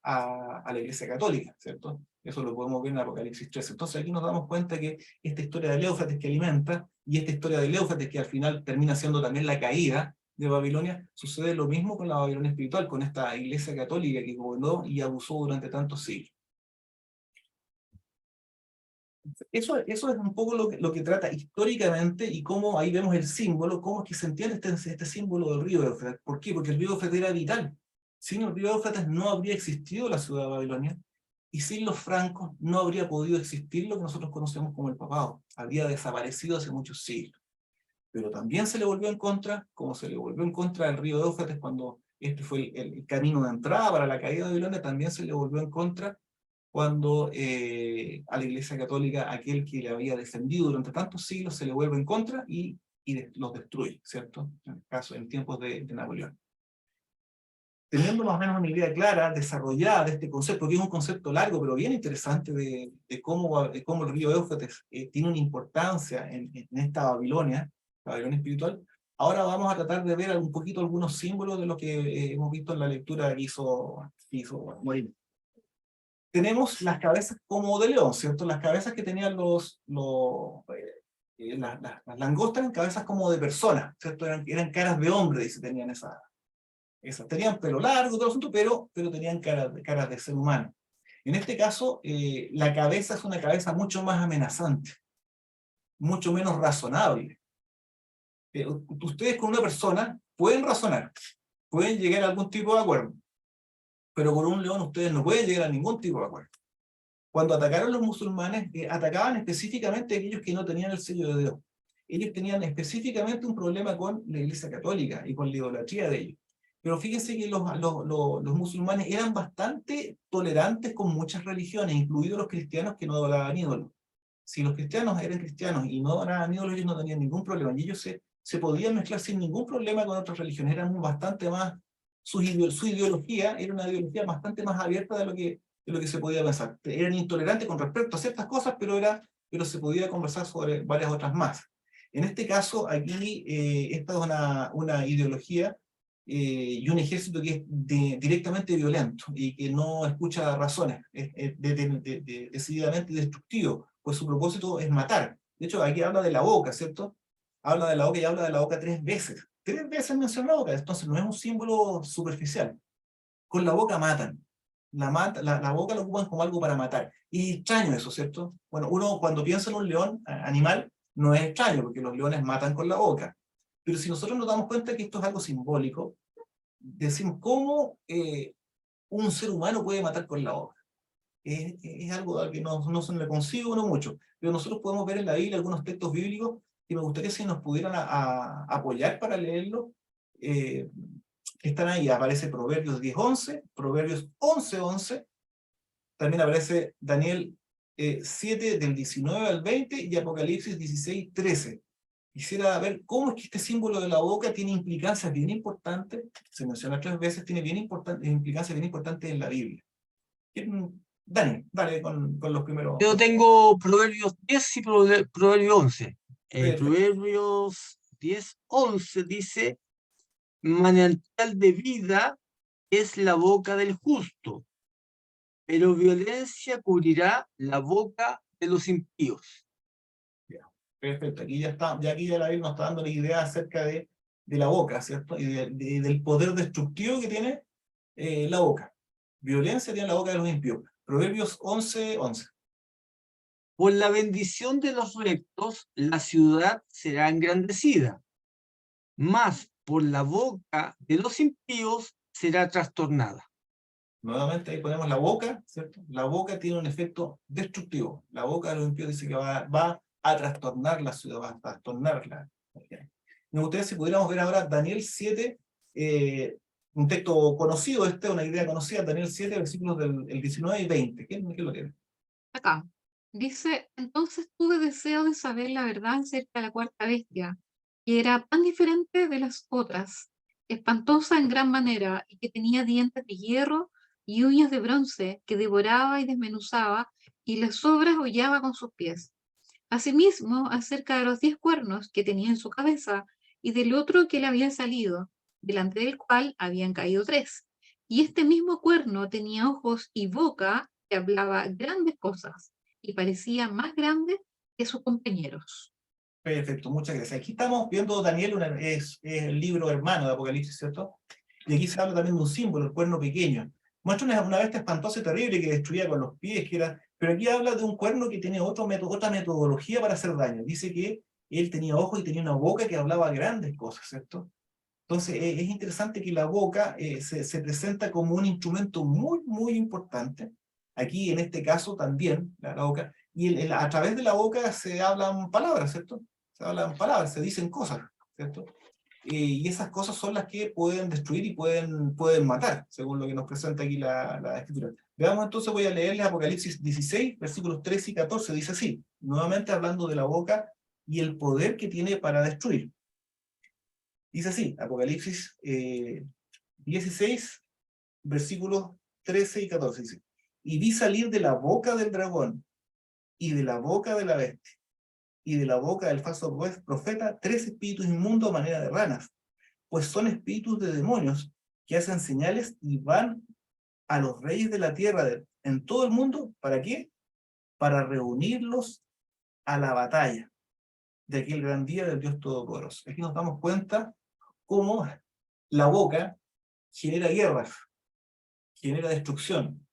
la Iglesia Católica, ¿cierto? Eso lo podemos ver en Apocalipsis 13. Entonces aquí nos damos cuenta que esta historia de Éufrates que alimenta, y esta historia de Éufrates que al final termina siendo también la caída de Babilonia, sucede lo mismo con la Babilonia espiritual, con esta Iglesia Católica que gobernó y abusó durante tantos siglos. Eso es un poco lo que trata históricamente, y cómo ahí vemos el símbolo, cómo es que se entiende este símbolo del río Éufrates. ¿Por qué? Porque el río Éufrates era vital. Sin el río Éufrates no habría existido la ciudad de Babilonia, y sin los francos no habría podido existir lo que nosotros conocemos como el papado. Habría desaparecido hace muchos siglos. Pero también se le volvió en contra, como se le volvió en contra el río Éufrates cuando este fue el camino de entrada para la caída de Babilonia, también se le volvió en contra cuando a la Iglesia Católica, aquel que le había defendido durante tantos siglos, se le vuelve en contra y los destruye, ¿cierto? En el caso, en tiempos de Napoleón. Teniendo más o menos una idea clara, desarrollada de este concepto, que es un concepto largo, pero bien interesante de cómo el río Éufrates tiene una importancia en esta Babilonia, la Babilonia espiritual, ahora vamos a tratar de ver un poquito algunos símbolos de lo que hemos visto en la lectura que hizo Morín. Tenemos las cabezas como de león, ¿cierto? Las cabezas que tenían las langostas eran cabezas como de personas, ¿cierto? Eran caras de hombre, dice, tenían esas. Tenían pelo largo, todo el asunto, pero tenían caras de ser humano. En este caso, la cabeza es una cabeza mucho más amenazante, mucho menos razonable. Ustedes con una persona pueden razonar, pueden llegar a algún tipo de acuerdo, pero con un león ustedes no pueden llegar a ningún tipo de acuerdo. Cuando atacaron los musulmanes, atacaban específicamente a aquellos que no tenían el sello de Dios. Ellos tenían específicamente un problema con la Iglesia Católica y con la idolatría de ellos. Pero fíjense que los musulmanes eran bastante tolerantes con muchas religiones, incluidos los cristianos que no adoraban ídolos. Si los cristianos eran cristianos y no adoraban ídolos, ellos no tenían ningún problema. Y ellos se podían mezclar sin ningún problema con otras religiones. Eran bastante más, su ideología era una ideología bastante más abierta de lo que se podía pensar. Eran intolerantes con respecto a ciertas cosas, pero se podía conversar sobre varias otras más. En este caso, aquí, esta es una ideología y un ejército que es directamente violento y que no escucha razones, es decididamente destructivo, pues su propósito es matar. De hecho, aquí habla de la boca, ¿cierto? Habla de la boca y habla de la boca 3 veces. 3 veces menciona la boca, entonces no es un símbolo superficial. Con la boca matan. La boca lo ocupan como algo para matar. Y es extraño eso, ¿cierto? Bueno, uno cuando piensa en un león animal, no es extraño, porque los leones matan con la boca. Pero si nosotros nos damos cuenta que esto es algo simbólico, decimos, ¿cómo un ser humano puede matar con la boca? Es algo al que no se le consigue uno mucho. Pero nosotros podemos ver en la Biblia algunos textos bíblicos que me gustaría si nos pudieran apoyar para leerlo. Están ahí, aparece Proverbios 10:11, Proverbios 11:11, también aparece Daniel 7 del 19 al 20 y Apocalipsis 16:13. Quisiera ver cómo es que este símbolo de la boca tiene implicancias bien importantes, se menciona 3 veces, tiene implicancias bien importantes en la Biblia. Dani, dale con los primeros. Yo tengo Proverbios 10 y Proverbios 11. Perfecto. Proverbios 10:11 dice: manantial de vida es la boca del justo, pero violencia cubrirá la boca de los impíos. Perfecto, aquí ya la Biblia nos está dando la idea acerca de la boca, ¿cierto? Y del poder destructivo que tiene la boca. Violencia tiene la boca de los impíos. Proverbios 11:11. Por la bendición de los rectos, la ciudad será engrandecida, mas por la boca de los impíos será trastornada. Nuevamente ahí ponemos la boca, ¿cierto? La boca tiene un efecto destructivo. La boca de los impíos dice que va a trastornar la ciudad, va a trastornarla. Me gustaría si pudiéramos ver ahora Daniel 7, un texto conocido, una idea conocida, Daniel 7, versículos del 19 y 20. ¿Quién lo tiene? acá. Dice, entonces tuve deseo de saber la verdad acerca de la cuarta bestia, que era tan diferente de las otras, espantosa en gran manera, y que tenía dientes de hierro y uñas de bronce, que devoraba y desmenuzaba, y las sobras hollaba con sus pies. Asimismo, acerca de los 10 cuernos que tenía en su cabeza, y del otro que le había salido, delante del cual habían caído 3. Y este mismo cuerno tenía ojos y boca que hablaba grandes cosas, y parecía más grande que sus compañeros. Perfecto, muchas gracias. Aquí estamos viendo, Daniel, es el libro hermano de Apocalipsis, ¿cierto? Y aquí se habla también de un símbolo, el cuerno pequeño. Muestra una bestia espantosa y terrible que destruía con los pies, pero aquí habla de un cuerno que tiene otra metodología para hacer daño. Dice que él tenía ojos y tenía una boca que hablaba grandes cosas, ¿cierto? Entonces es interesante que la boca se presenta como un instrumento muy, muy importante. Aquí en este caso también, la boca, y a través de la boca se hablan palabras, ¿cierto? Se hablan palabras, se dicen cosas, ¿cierto? Y esas cosas son las que pueden destruir y pueden matar, según lo que nos presenta aquí la escritura. Veamos entonces, voy a leerles Apocalipsis 16, versículos 13 y 14, dice así, nuevamente hablando de la boca y el poder que tiene para destruir. Dice así, Apocalipsis 16, versículos 13 y 14, dice, y vi salir de la boca del dragón, y de la boca de la bestia, y de la boca del falso profeta, 3 espíritus inmundos a manera de ranas, pues son espíritus de demonios que hacen señales y van a los reyes de la tierra en todo el mundo, ¿para qué? Para reunirlos a la batalla de aquel gran día del Dios Todopoderoso. Aquí nos damos cuenta cómo la boca genera guerras, genera destrucción,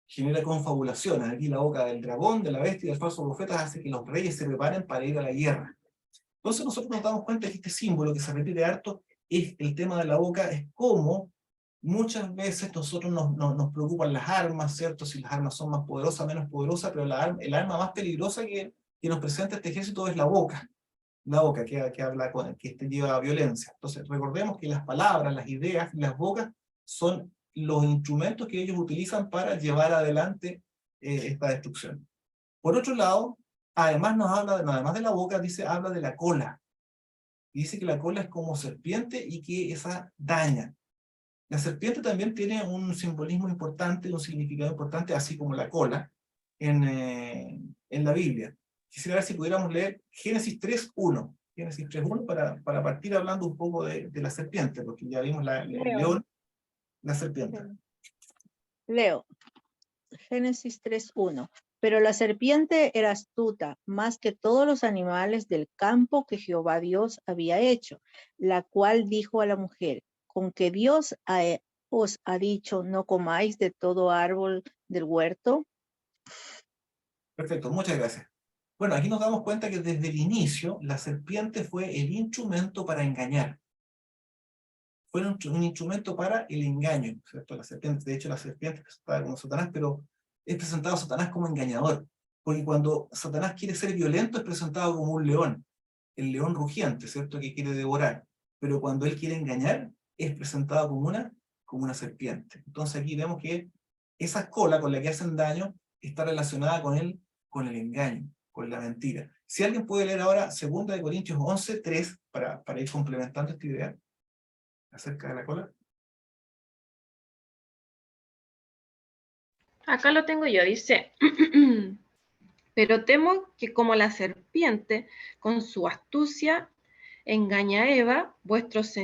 genera confabulaciones. Aquí la boca del dragón, de la bestia y del falso profeta hace que los reyes se preparen para ir a la guerra. Entonces nosotros nos damos cuenta que este símbolo que se repite harto es el tema de la boca, es cómo muchas veces nosotros nos preocupan las armas, ¿cierto? Si las armas son más poderosas, menos poderosas, pero el arma más peligrosa que nos presenta este ejército es la boca que habla que lleva a violencia. Entonces recordemos que las palabras, las ideas, las bocas son los instrumentos que ellos utilizan para llevar adelante esta destrucción. Por otro lado, además además de la boca, habla de la cola. Y dice que la cola es como serpiente y que esa daña. La serpiente también tiene un simbolismo importante, un significado importante, así como la cola, en la Biblia. Quisiera ver si pudiéramos leer Génesis 3.1. Génesis 3.1 para partir hablando un poco de la serpiente, porque ya vimos el león, la serpiente. Leo, Génesis 3.1. Pero la serpiente era astuta, más que todos los animales del campo que Jehová Dios había hecho, la cual dijo a la mujer, con que Dios os ha dicho, no comáis de todo árbol del huerto. Perfecto, muchas gracias. Bueno, aquí nos damos cuenta que desde el inicio la serpiente fue el instrumento para engañar. Fue un instrumento para el engaño, ¿cierto? La serpiente, de hecho la serpiente es presentada como Satanás, pero es presentado a Satanás como engañador. Porque cuando Satanás quiere ser violento es presentado como un león, el león rugiente, ¿cierto? Que quiere devorar. Pero cuando él quiere engañar es presentado como una serpiente. Entonces aquí vemos que esa cola con la que hacen daño está relacionada con el engaño, con la mentira. Si alguien puede leer ahora 2 Corintios 11:3 para ir complementando esta idea acerca de la cola. Acá lo tengo yo, dice, pero temo que como la serpiente con su astucia engaña a Eva, vuestros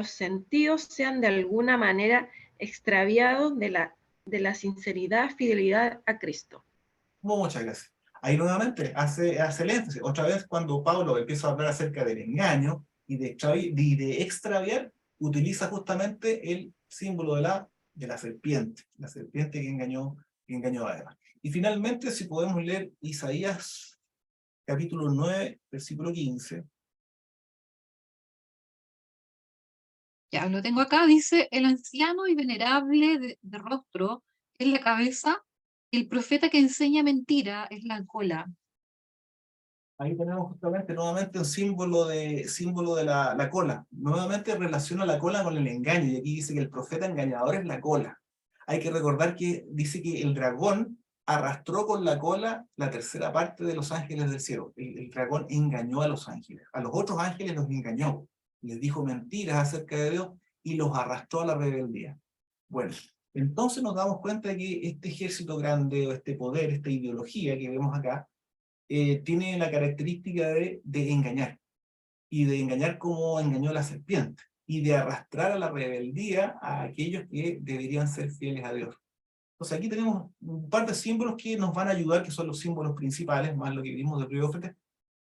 sentidos sean de alguna manera extraviados de la sinceridad, fidelidad a Cristo. Muchas gracias. Ahí nuevamente hace el énfasis. Otra vez cuando Pablo empieza a hablar acerca del engaño y de extraviar, utiliza justamente el símbolo de la serpiente que engañó a Eva. Y finalmente, si podemos leer Isaías capítulo 9, versículo 15. Ya lo tengo acá, dice, el anciano y venerable de rostro es la cabeza, el profeta que enseña mentira es la cola. Ahí tenemos justamente nuevamente un símbolo de la cola. Nuevamente relaciona la cola con el engaño, y aquí dice que el profeta engañador es la cola. Hay que recordar que dice que el dragón arrastró con la cola la tercera parte de los ángeles del cielo. El dragón engañó a los ángeles. A los otros ángeles los engañó. Les dijo mentiras acerca de Dios y los arrastró a la rebeldía. Bueno, entonces nos damos cuenta de que este ejército grande, o este poder, esta ideología que vemos acá, tiene la característica de engañar. Y de engañar como engañó la serpiente. Y de arrastrar a la rebeldía a aquellos que deberían ser fieles a Dios. Entonces aquí tenemos un par de símbolos que nos van a ayudar, que son los símbolos principales, más lo que vimos del río Éufrates,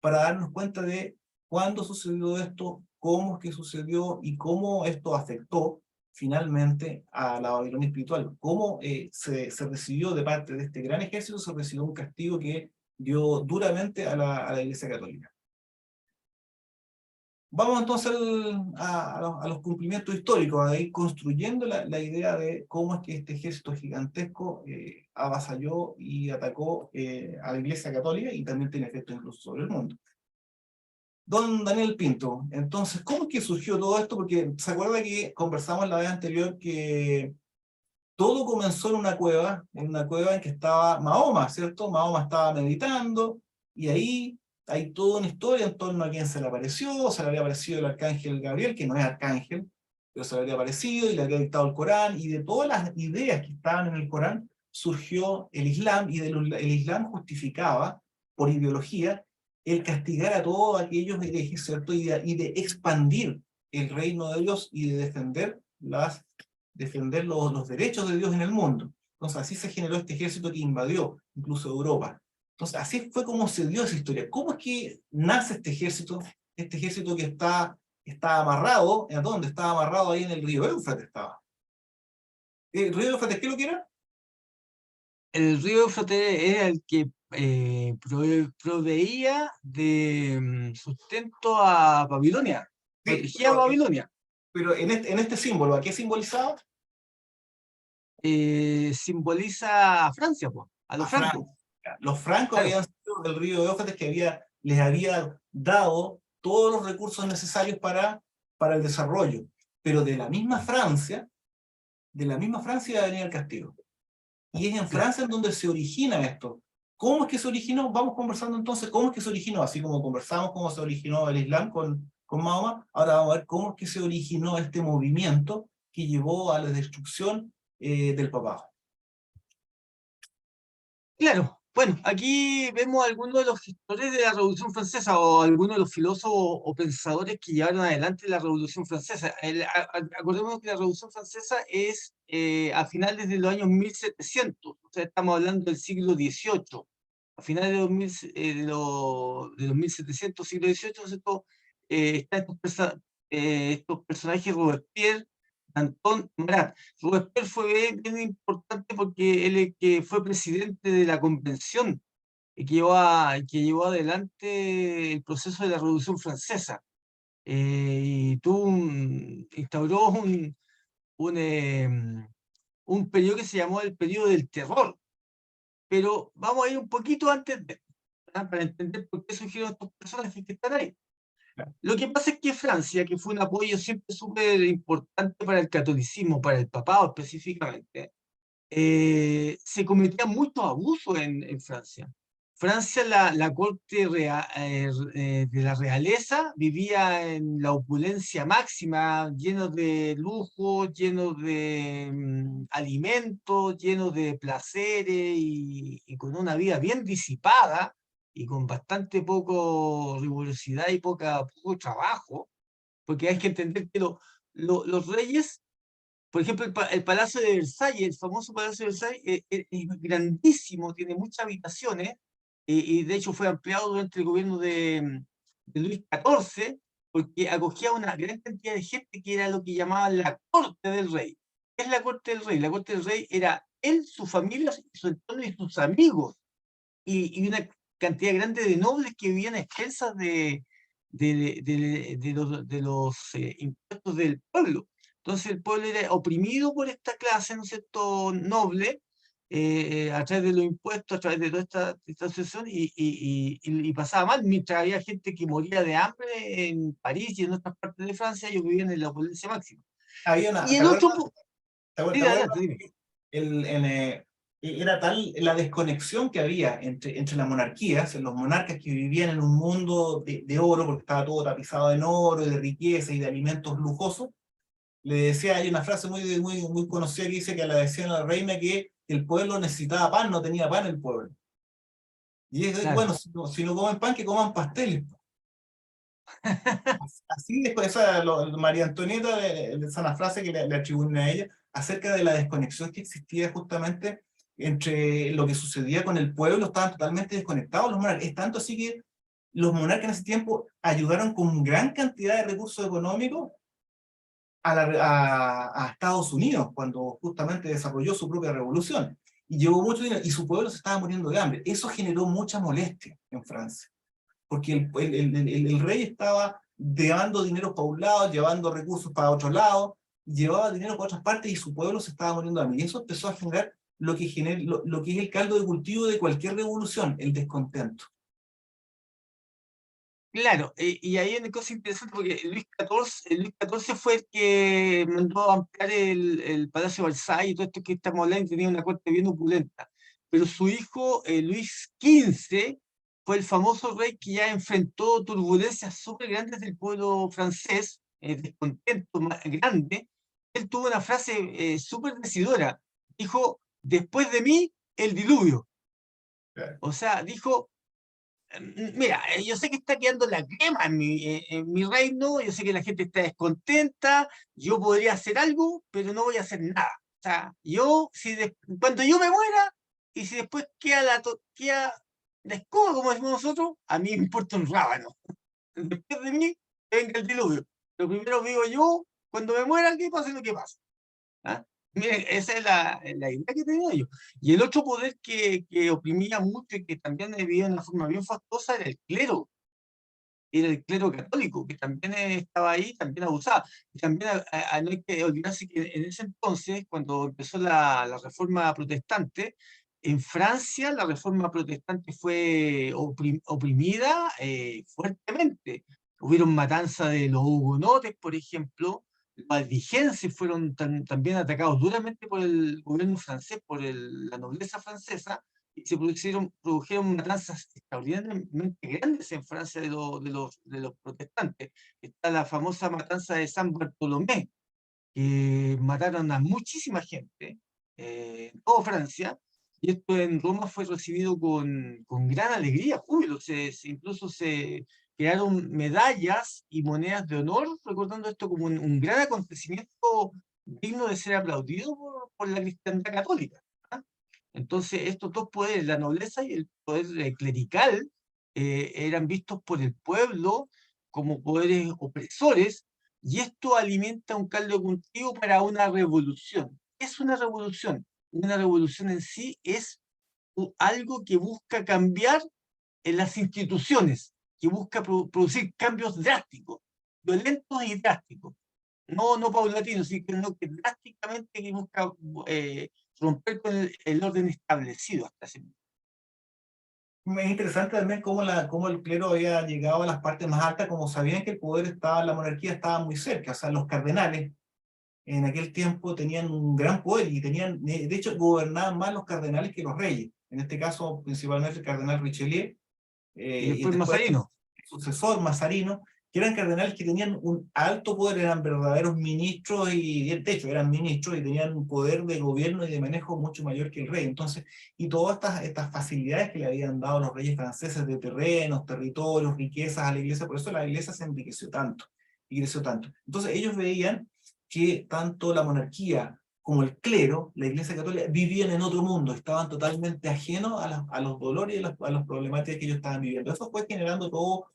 para darnos cuenta de cuándo sucedió esto, cómo es que sucedió y cómo esto afectó finalmente a la Babilonia espiritual. Cómo se recibió de parte de este gran ejército, se recibió un castigo que dio duramente a la Iglesia Católica. Vamos entonces a los cumplimientos históricos, a ir construyendo la idea de cómo es que este ejército gigantesco avasalló y atacó a la Iglesia Católica y también tiene efecto incluso sobre el mundo. Don Daniel Pinto, entonces, ¿cómo es que surgió todo esto? Porque se acuerda que conversamos la vez anterior que todo comenzó en una cueva en que estaba Mahoma, ¿cierto? Mahoma estaba meditando y ahí hay toda una historia en torno a quién se le apareció. Se le había aparecido el arcángel Gabriel, que no es arcángel, pero se le había aparecido y le había dictado el Corán, y de todas las ideas que estaban en el Corán surgió el Islam, y el Islam justificaba, por ideología, el castigar a todos aquellos herejes, ¿cierto? Y de expandir el reino de Dios y de defender los derechos de Dios en el mundo. Entonces así se generó este ejército que invadió incluso Europa. Entonces así fue como se dio esa historia. ¿Cómo es que nace este ejército que está amarrado? ¿A dónde? Estaba amarrado ahí en el río Éufrates. Estaba. ¿El río Éufrates qué es lo que era? El río Éufrates era el que proveía de sustento a Babilonia, Sí, protegía a Babilonia. pero en este símbolo, ¿a qué simbolizaba? Simboliza a Francia, pues, a los francos. Los francos Claro. habían sido del río Éufrates que les había dado todos los recursos necesarios para el desarrollo. Pero de la misma Francia iba a venir el castigo. Y es en Francia en donde se origina esto. ¿Cómo es que se originó? Vamos conversando entonces, ¿cómo es que se originó? Así como conversamos cómo se originó el Islam con Mahoma, ahora vamos a ver cómo es que se originó este movimiento que llevó a la destrucción del papado. Claro, bueno, aquí vemos algunos de los gestores de la Revolución Francesa o algunos de los filósofos o pensadores que llevaron adelante la Revolución Francesa. Acordemos que la Revolución Francesa es a finales de los años 1700, o sea, estamos hablando del siglo XVIII. A finales de los 1700, siglo XVIII, ¿cierto? Están estos personajes, Robespierre, Antón Marat. Robespierre fue bien importante porque él es que fue presidente de la convención que llevó adelante el proceso de la Revolución Francesa. Y instauró un periodo que se llamó el periodo del terror. Pero vamos a ir un poquito antes para entender por qué surgieron estos personajes que están ahí. Lo que pasa es que Francia, que fue un apoyo siempre súper importante para el catolicismo, para el papado específicamente, se cometían muchos abusos en Francia. Francia, la corte de la realeza vivía en la opulencia máxima, lleno de lujo, lleno de alimentos, lleno de placeres y con una vida bien disipada y con bastante poco rigurosidad y poco trabajo, porque hay que entender que los reyes, por ejemplo, el Palacio de Versalles, el famoso Palacio de Versalles, es grandísimo, tiene muchas habitaciones, y de hecho fue ampliado durante el gobierno de Luis XIV, porque acogía una gran cantidad de gente que era lo que llamaban la corte del rey. ¿Qué es la corte del rey? La corte del rey era él, su familia, su entorno y sus amigos, y una cantidad grande de nobles que vivían a expensas de los impuestos del pueblo. Entonces el pueblo era oprimido por esta clase, ¿no es cierto?, noble, a través de los impuestos, a través de toda esta situación, y pasaba mal, mientras había gente que moría de hambre en París y en otras partes de Francia, ellos vivían en la opulencia máxima. Había Y el otro... ¿te acuerdas? Dime, adelante, dime. era tal la desconexión que había entre las monarquías, los monarcas que vivían en un mundo de oro, porque estaba todo tapizado en oro, y de riqueza y de alimentos lujosos. Le decía, hay una frase muy conocida que dice que le decían a la reina que el pueblo necesitaba pan, no tenía pan el pueblo. Y es, Claro. bueno, si no comen pan, que coman pasteles. Así después, esa, María Antonieta, esa es una frase que le atribuyen a ella, acerca de la desconexión que existía justamente entre lo que sucedía con el pueblo, estaban totalmente desconectados los monarcas. Es tanto así que los monarcas en ese tiempo ayudaron con gran cantidad de recursos económicos a Estados Unidos, cuando justamente desarrolló su propia revolución. Y llevó mucho dinero, y su pueblo se estaba muriendo de hambre. Eso generó mucha molestia en Francia, porque el rey estaba llevando dinero para un lado, llevando recursos para otro lado, llevaba dinero para otras partes, y su pueblo se estaba muriendo de hambre. Y eso empezó a generar lo que es el caldo de cultivo de cualquier revolución, el descontento. Claro, y ahí hay una cosa interesante porque Luis XIV fue el que mandó a ampliar el Palacio de Versalles y todo esto que estamos hablando, y tenía una corte bien opulenta. Pero su hijo, Luis XV, fue el famoso rey que ya enfrentó turbulencias súper grandes del pueblo francés, descontento más grande. Él tuvo una frase súper decidora. Dijo, después de mí, el diluvio. Claro. O sea, dijo, mira, yo sé que está quedando la crema en mi reino, yo sé que la gente está descontenta, yo podría hacer algo, pero no voy a hacer nada. O sea, cuando yo me muera, y si después queda la escoba, como decimos nosotros, a mí me importa un rábano. Después de mí, venga el diluvio. Lo primero que digo yo, cuando me muera, que pase lo que pase. ¿Ah? Miren, esa es la idea que tenía yo. Y el otro poder que oprimía mucho y que también vivía de una forma bien fastuosa era el clero. Era el clero católico, que también estaba ahí, también abusaba. Y también no hay que olvidarse que en ese entonces, cuando empezó la reforma protestante, en Francia la reforma protestante fue oprimida fuertemente. Hubieron matanzas de los hugonotes, por ejemplo. Los albigenses fueron también atacados duramente por el gobierno francés, por la nobleza francesa, y se produjeron matanzas extraordinariamente grandes en Francia de los protestantes. Está la famosa matanza de San Bartolomé, que mataron a muchísima gente en toda Francia, y esto en Roma fue recibido con gran alegría, júbilo. Incluso se crearon medallas y monedas de honor, recordando esto como un gran acontecimiento digno de ser aplaudido por la cristiandad católica. ¿Ah? Entonces, estos dos poderes, la nobleza y el poder clerical, eran vistos por el pueblo como poderes opresores, y esto alimenta un caldo de cultivo para una revolución. ¿Qué es una revolución? Una revolución en sí es algo que busca cambiar en las instituciones, que busca producir cambios drásticos, violentos y drásticos. No paulatinos, sino que drásticamente que busca romper con el orden establecido hasta ese momento. Es interesante también cómo el clero había llegado a las partes más altas, como sabían que el poder estaba, la monarquía estaba muy cerca. O sea, los cardenales en aquel tiempo tenían un gran poder y tenían, de hecho, gobernaban más los cardenales que los reyes. En este caso, principalmente el cardenal Richelieu, Y y después después Mazarino. su sucesor, Mazarino, que eran cardenales que tenían un alto poder, eran verdaderos ministros, y de hecho eran ministros y tenían un poder de gobierno y de manejo mucho mayor que el rey. Entonces, y todas estas facilidades que le habían dado los reyes franceses de terrenos, territorios, riquezas a la iglesia, por eso la iglesia se enriqueció tanto, y creció tanto. Entonces ellos veían que tanto la monarquía como el clero, la iglesia católica, vivían en otro mundo, estaban totalmente ajenos a los dolores y a las problemáticas que ellos estaban viviendo. Eso fue generando todo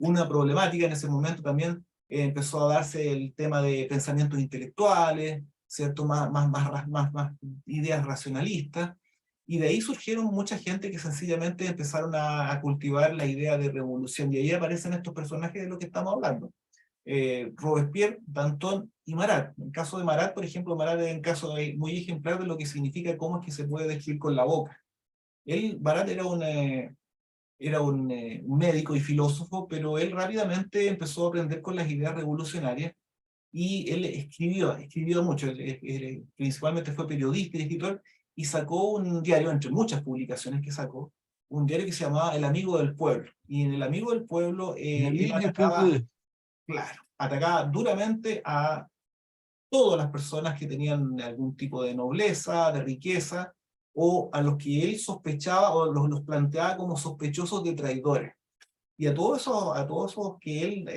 una problemática. En ese momento también empezó a darse el tema de pensamientos intelectuales, ¿cierto? Más ideas racionalistas, y de ahí surgieron mucha gente que sencillamente empezaron a cultivar la idea de revolución, y ahí aparecen estos personajes de los que estamos hablando. Robespierre, Danton y Marat. En el caso de Marat, por ejemplo, Marat es un caso muy ejemplar de lo que significa cómo es que se puede describir con la boca. Marat era un médico y filósofo, pero él rápidamente empezó a aprender con las ideas revolucionarias, y él escribió mucho. Él principalmente fue periodista y escritor, y sacó un diario, entre muchas publicaciones que sacó, un diario que se llamaba El Amigo del Pueblo. Y en El Amigo del Pueblo, él atacaba duramente a todas las personas que tenían algún tipo de nobleza, de riqueza, o a los que él sospechaba o los planteaba como sospechosos de traidores. Y a todos esos que él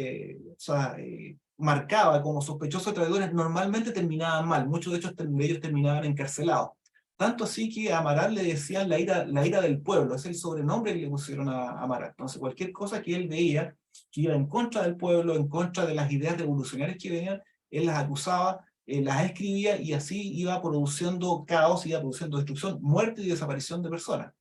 marcaba como sospechosos de traidores, normalmente terminaban mal. Muchos de ellos terminaban encarcelados. Tanto así que a Amaral le decían la ira del pueblo, es el sobrenombre que le pusieron a Amaral. Entonces cualquier cosa que él veía que iba en contra del pueblo, en contra de las ideas revolucionarias que venían, él las acusaba, las escribía, y así iba produciendo caos, iba produciendo destrucción, muerte y desaparición de personas.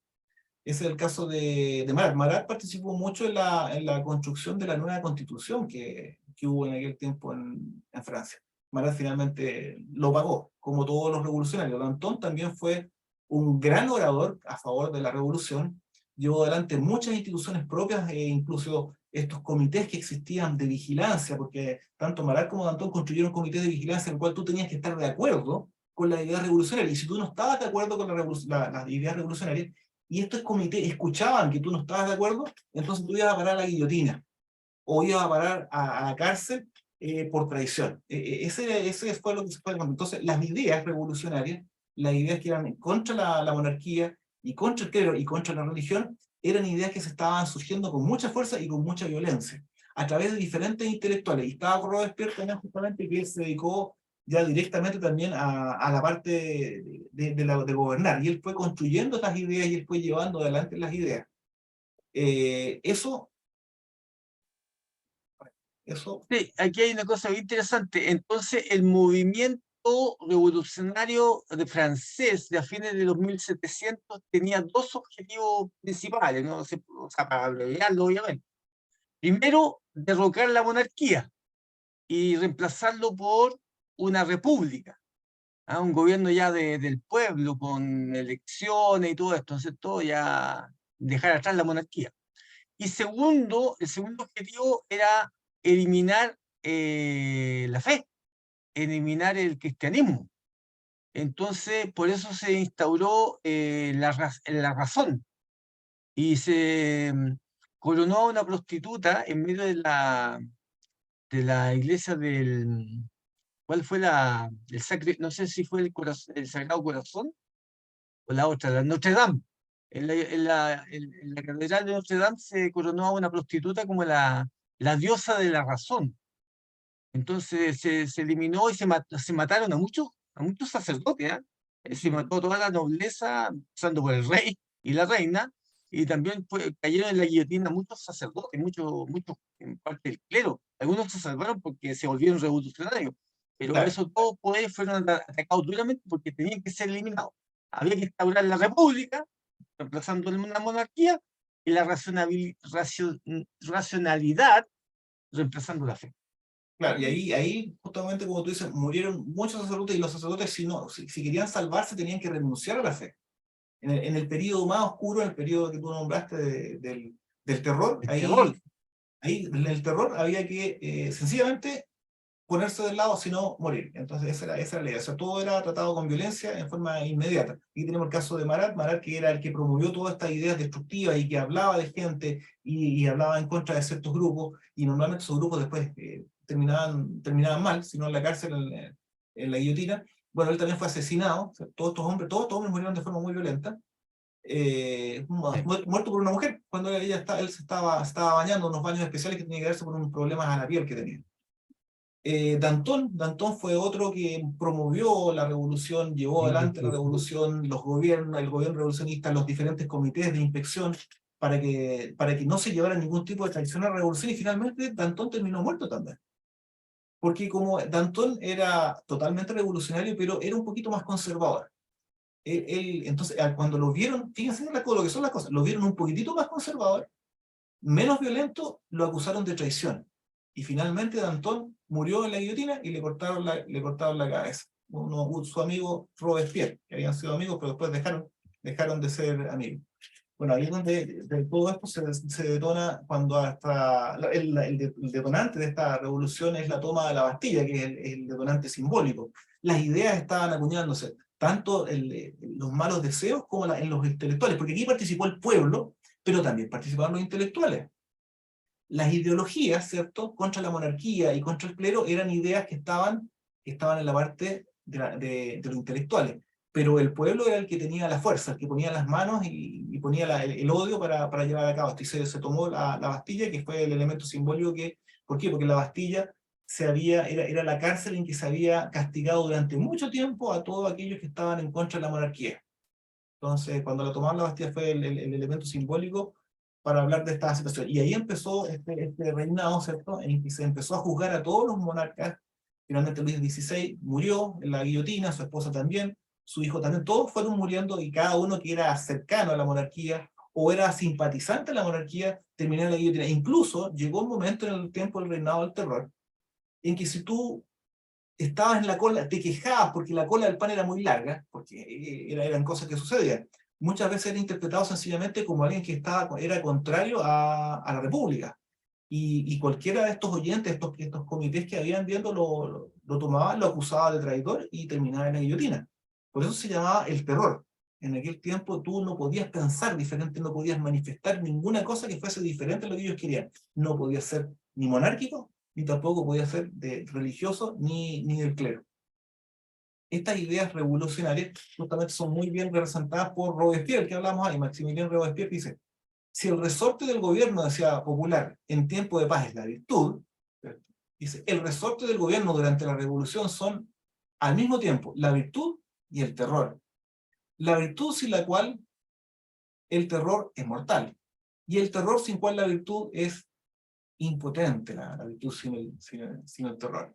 Ese es el caso de Marat. Marat participó mucho en la construcción de la nueva constitución que hubo en aquel tiempo en Francia. Marat finalmente lo pagó, como todos los revolucionarios. Danton también fue un gran orador a favor de la revolución, llevó adelante muchas instituciones propias, e incluso estos comités que existían de vigilancia, porque tanto Marat como Danton construyeron comités de vigilancia en el cual tú tenías que estar de acuerdo con las ideas revolucionarias, y si tú no estabas de acuerdo con las ideas revolucionarias, y estos comités escuchaban que tú no estabas de acuerdo, entonces tú ibas a parar a la guillotina, o ibas a parar a la cárcel por traición. Ese fue lo que se fue. Entonces, las ideas revolucionarias, las ideas que eran contra la monarquía, y contra el clero, y contra la religión, eran ideas que se estaban surgiendo con mucha fuerza y con mucha violencia, a través de diferentes intelectuales. Y estaba Robespierre también, justamente, que él se dedicó ya directamente también a la parte de gobernar, y él fue construyendo estas ideas, y él fue llevando adelante las ideas. Eso... Sí, aquí hay una cosa muy interesante. Entonces, el movimiento revolucionario francés de a fines de los 1700 tenía dos objetivos principales, ¿no? O sea, para abreviarlo, obviamente. Primero, derrocar la monarquía y reemplazarlo por una república, un gobierno ya del pueblo, con elecciones y todo esto. Entonces, todo ya dejar atrás la monarquía. Y segundo, el segundo objetivo era eliminar la fe, eliminar el cristianismo. Entonces, por eso se instauró la razón, y se coronó a una prostituta en medio de la iglesia del... ¿Cuál fue no sé si fue el Sagrado Corazón o la otra, la Notre Dame? En la catedral de Notre Dame se coronó a una prostituta como la diosa de la razón. Entonces se eliminó y se mataron a muchos sacerdotes, ¿eh? Se mató a toda la nobleza, empezando por el rey y la reina, y también cayeron en la guillotina muchos sacerdotes, muchos en parte del clero. Algunos se salvaron porque se volvieron revolucionarios, pero Claro. esos dos poderes fueron atacados duramente porque tenían que ser eliminados. Había que instaurar la república, reemplazando una monarquía, y la racionalidad, reemplazando la fe. Claro, y ahí, justamente como tú dices, murieron muchos sacerdotes, y los sacerdotes, si querían salvarse, tenían que renunciar a la fe. En el periodo más oscuro, en el periodo que tú nombraste del terror, ahí en el terror había que sencillamente ponerse del lado, sino morir. Entonces esa era la idea. O sea, todo era tratado con violencia en forma inmediata. Y tenemos el caso de Marat, que era el que promovió todas estas ideas destructivas, y que hablaba de gente, y hablaba en contra de ciertos grupos, y normalmente esos grupos después terminaban mal, sino en la cárcel, en la guillotina. Bueno, él también fue asesinado. O sea, todos estos hombres murieron de forma muy violenta. Muerto por una mujer, cuando él se estaba bañando en unos baños especiales que tenía que darse por unos problemas a la piel que tenía. Danton fue otro que promovió la revolución, llevó adelante la revolución, el gobierno revolucionista, los diferentes comités de inspección, para que no se llevara ningún tipo de traición a la revolución, y finalmente Danton terminó muerto también. Porque como Danton era totalmente revolucionario, pero era un poquito más conservador. Entonces, cuando lo vieron, fíjense lo que son las cosas, lo vieron un poquitito más conservador, menos violento, lo acusaron de traición. Y finalmente Danton murió en la guillotina, y le cortaron la cabeza. Su amigo Robespierre, que habían sido amigos, pero después dejaron de ser amigos. Bueno, ahí es donde de todo esto se detona cuando hasta el detonante de esta revolución es la toma de la Bastilla, que es el detonante simbólico. Las ideas estaban acuñándose, tanto los malos deseos como en los intelectuales, porque aquí participó el pueblo, pero también participaron los intelectuales. Las ideologías, ¿cierto?, contra la monarquía y contra el clero eran ideas que estaban en la parte de los intelectuales, pero el pueblo era el que tenía la fuerza, el que ponía las manos y ponía el odio para llevar a cabo esto. Y se tomó la Bastilla, que fue el elemento simbólico que... ¿Por qué? Porque la Bastilla era la cárcel en que se había castigado durante mucho tiempo a todos aquellos que estaban en contra de la monarquía. Entonces, cuando la tomaron la Bastilla fue el elemento simbólico para hablar de esta situación. Y ahí empezó este reinado, ¿cierto?, en que se empezó a juzgar a todos los monarcas. Finalmente Luis XVI murió en la guillotina, su esposa también, su hijo también, todos fueron muriendo, y cada uno que era cercano a la monarquía o era simpatizante de la monarquía terminó en la guillotina. Incluso llegó un momento en el tiempo del reinado del terror en que si tú estabas en la cola, te quejabas porque la cola del pan era muy larga, porque eran cosas que sucedían. Muchas veces era interpretado sencillamente como alguien que era contrario a la República. Y cualquiera de estos oyentes, estos comités que habían viendo, lo tomaban, lo acusaban de traidor y terminaba en la guillotina. Por eso se llamaba el terror. En aquel tiempo tú no podías pensar diferente, no podías manifestar ninguna cosa que fuese diferente a lo que ellos querían. No podías ser ni monárquico, ni tampoco podía ser religioso, ni del clero. Estas ideas revolucionarias justamente son muy bien representadas por Robespierre, que hablamos ahí. Maximilien Robespierre dice: si el resorte del gobierno, decía Popular, en tiempo de paz es la virtud, ¿cierto?, dice, el resorte del gobierno durante la revolución son al mismo tiempo la virtud y el terror. La virtud sin la cual el terror es mortal, y el terror sin cual la virtud es impotente, la virtud sin el terror.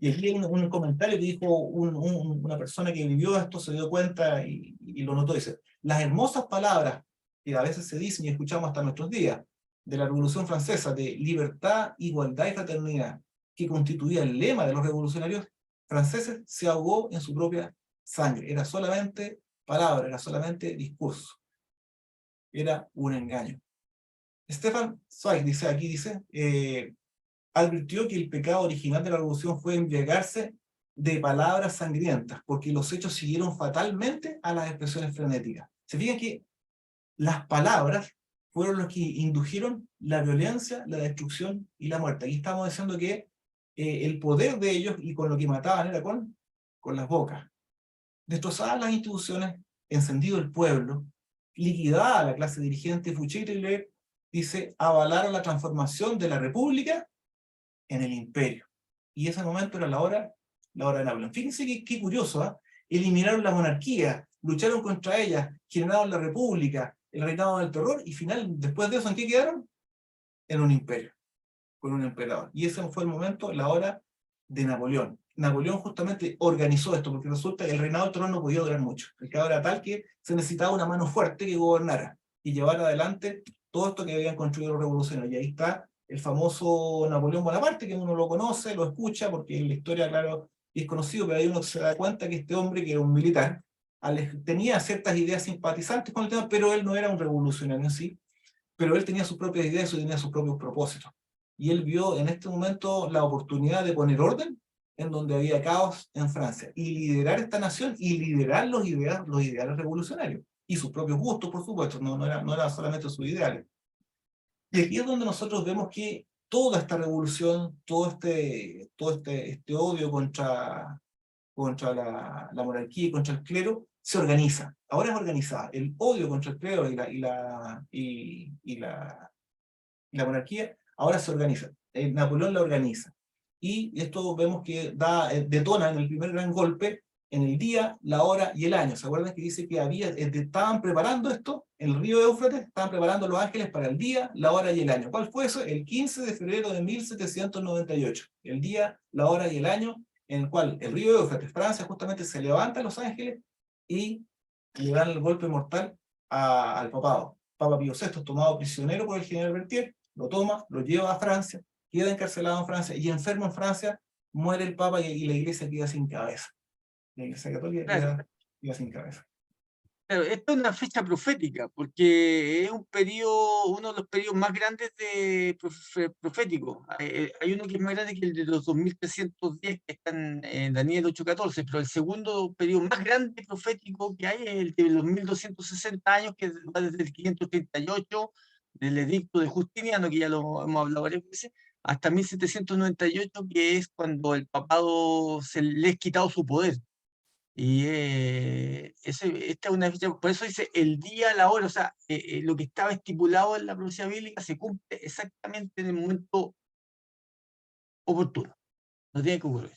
Y aquí hay un comentario que dijo una persona que vivió esto, se dio cuenta y lo notó, dice: las hermosas palabras que a veces se dicen y escuchamos hasta nuestros días, de la Revolución Francesa, de libertad, igualdad y fraternidad, que constituía el lema de los revolucionarios franceses, se ahogó en su propia sangre. Era solamente palabra, era solamente discurso. Era un engaño. Stefan Zweig dice, advirtió que el pecado original de la revolución fue embriagarse de palabras sangrientas, porque los hechos siguieron fatalmente a las expresiones frenéticas. Se fijan que las palabras fueron los que indujeron la violencia, la destrucción y la muerte. Aquí estamos diciendo que el poder de ellos y con lo que mataban era con las bocas. Destrozadas las instituciones, encendido el pueblo, liquidada la clase dirigente, Fouché y Leclerc dice, avalaron la transformación de la república en el imperio. Y ese momento era la hora de Napoleón. Fíjense qué curioso, ¿eh? Eliminaron la monarquía, lucharon contra ella, generaron la república, el reinado del terror, y después de eso, ¿en qué quedaron? En un imperio, con un emperador. Y ese fue el momento, la hora de Napoleón. Napoleón justamente organizó esto, porque resulta que el reinado del terror no podía durar mucho. El caso era tal que se necesitaba una mano fuerte que gobernara y llevara adelante todo esto que habían construido los revolucionarios. Y ahí está el famoso Napoleón Bonaparte, que uno lo conoce, lo escucha, porque en la historia, claro, es conocido, pero ahí uno se da cuenta que este hombre, que era un militar, tenía ciertas ideas simpatizantes con el tema, pero él no era un revolucionario en sí, pero él tenía sus propias ideas y tenía sus propios propósitos. Y él vio en este momento la oportunidad de poner orden en donde había caos en Francia, y liderar esta nación, y liderar los ideales revolucionarios, y sus propios gustos, por supuesto, no era solamente sus ideales. Y aquí es donde nosotros vemos que toda esta revolución, todo este odio contra la monarquía y contra el clero, se organiza. Ahora es organizada. El odio contra el clero y la monarquía, ahora se organiza. Napoleón la organiza. Y esto vemos que detona en el primer gran golpe en el día, la hora y el año. ¿Se acuerdan que dice que estaban preparando esto en el río Éufrates? Estaban preparando los ángeles para el día, la hora y el año. ¿Cuál fue eso? El 15 de febrero de 1798. El día, la hora y el año en el cual el río Éufrates, Francia, justamente se levanta a Los Ángeles y le dan el golpe mortal al papado. Papa Pío VI, tomado prisionero por el general Berthier, lo toma, lo lleva a Francia, queda encarcelado en Francia, y enfermo en Francia, muere el Papa y la Iglesia queda sin cabeza. La Iglesia Católica queda sin cabeza. Claro, esta es una fecha profética, porque es un periodo, uno de los periodos más grandes proféticos. Hay uno que es más grande que el de los 2310 que está en Daniel 8:14, pero el segundo periodo más grande profético que hay es el de los 1260 años, que va desde el 538 del edicto de Justiniano, que ya lo hemos hablado varias veces, hasta 1798, que es cuando el papado se le es quitado su poder. Y esta es una fecha, por eso dice el día, la hora, o sea, lo que estaba estipulado en la profecía bíblica se cumple exactamente en el momento oportuno. No tiene que ocurrir.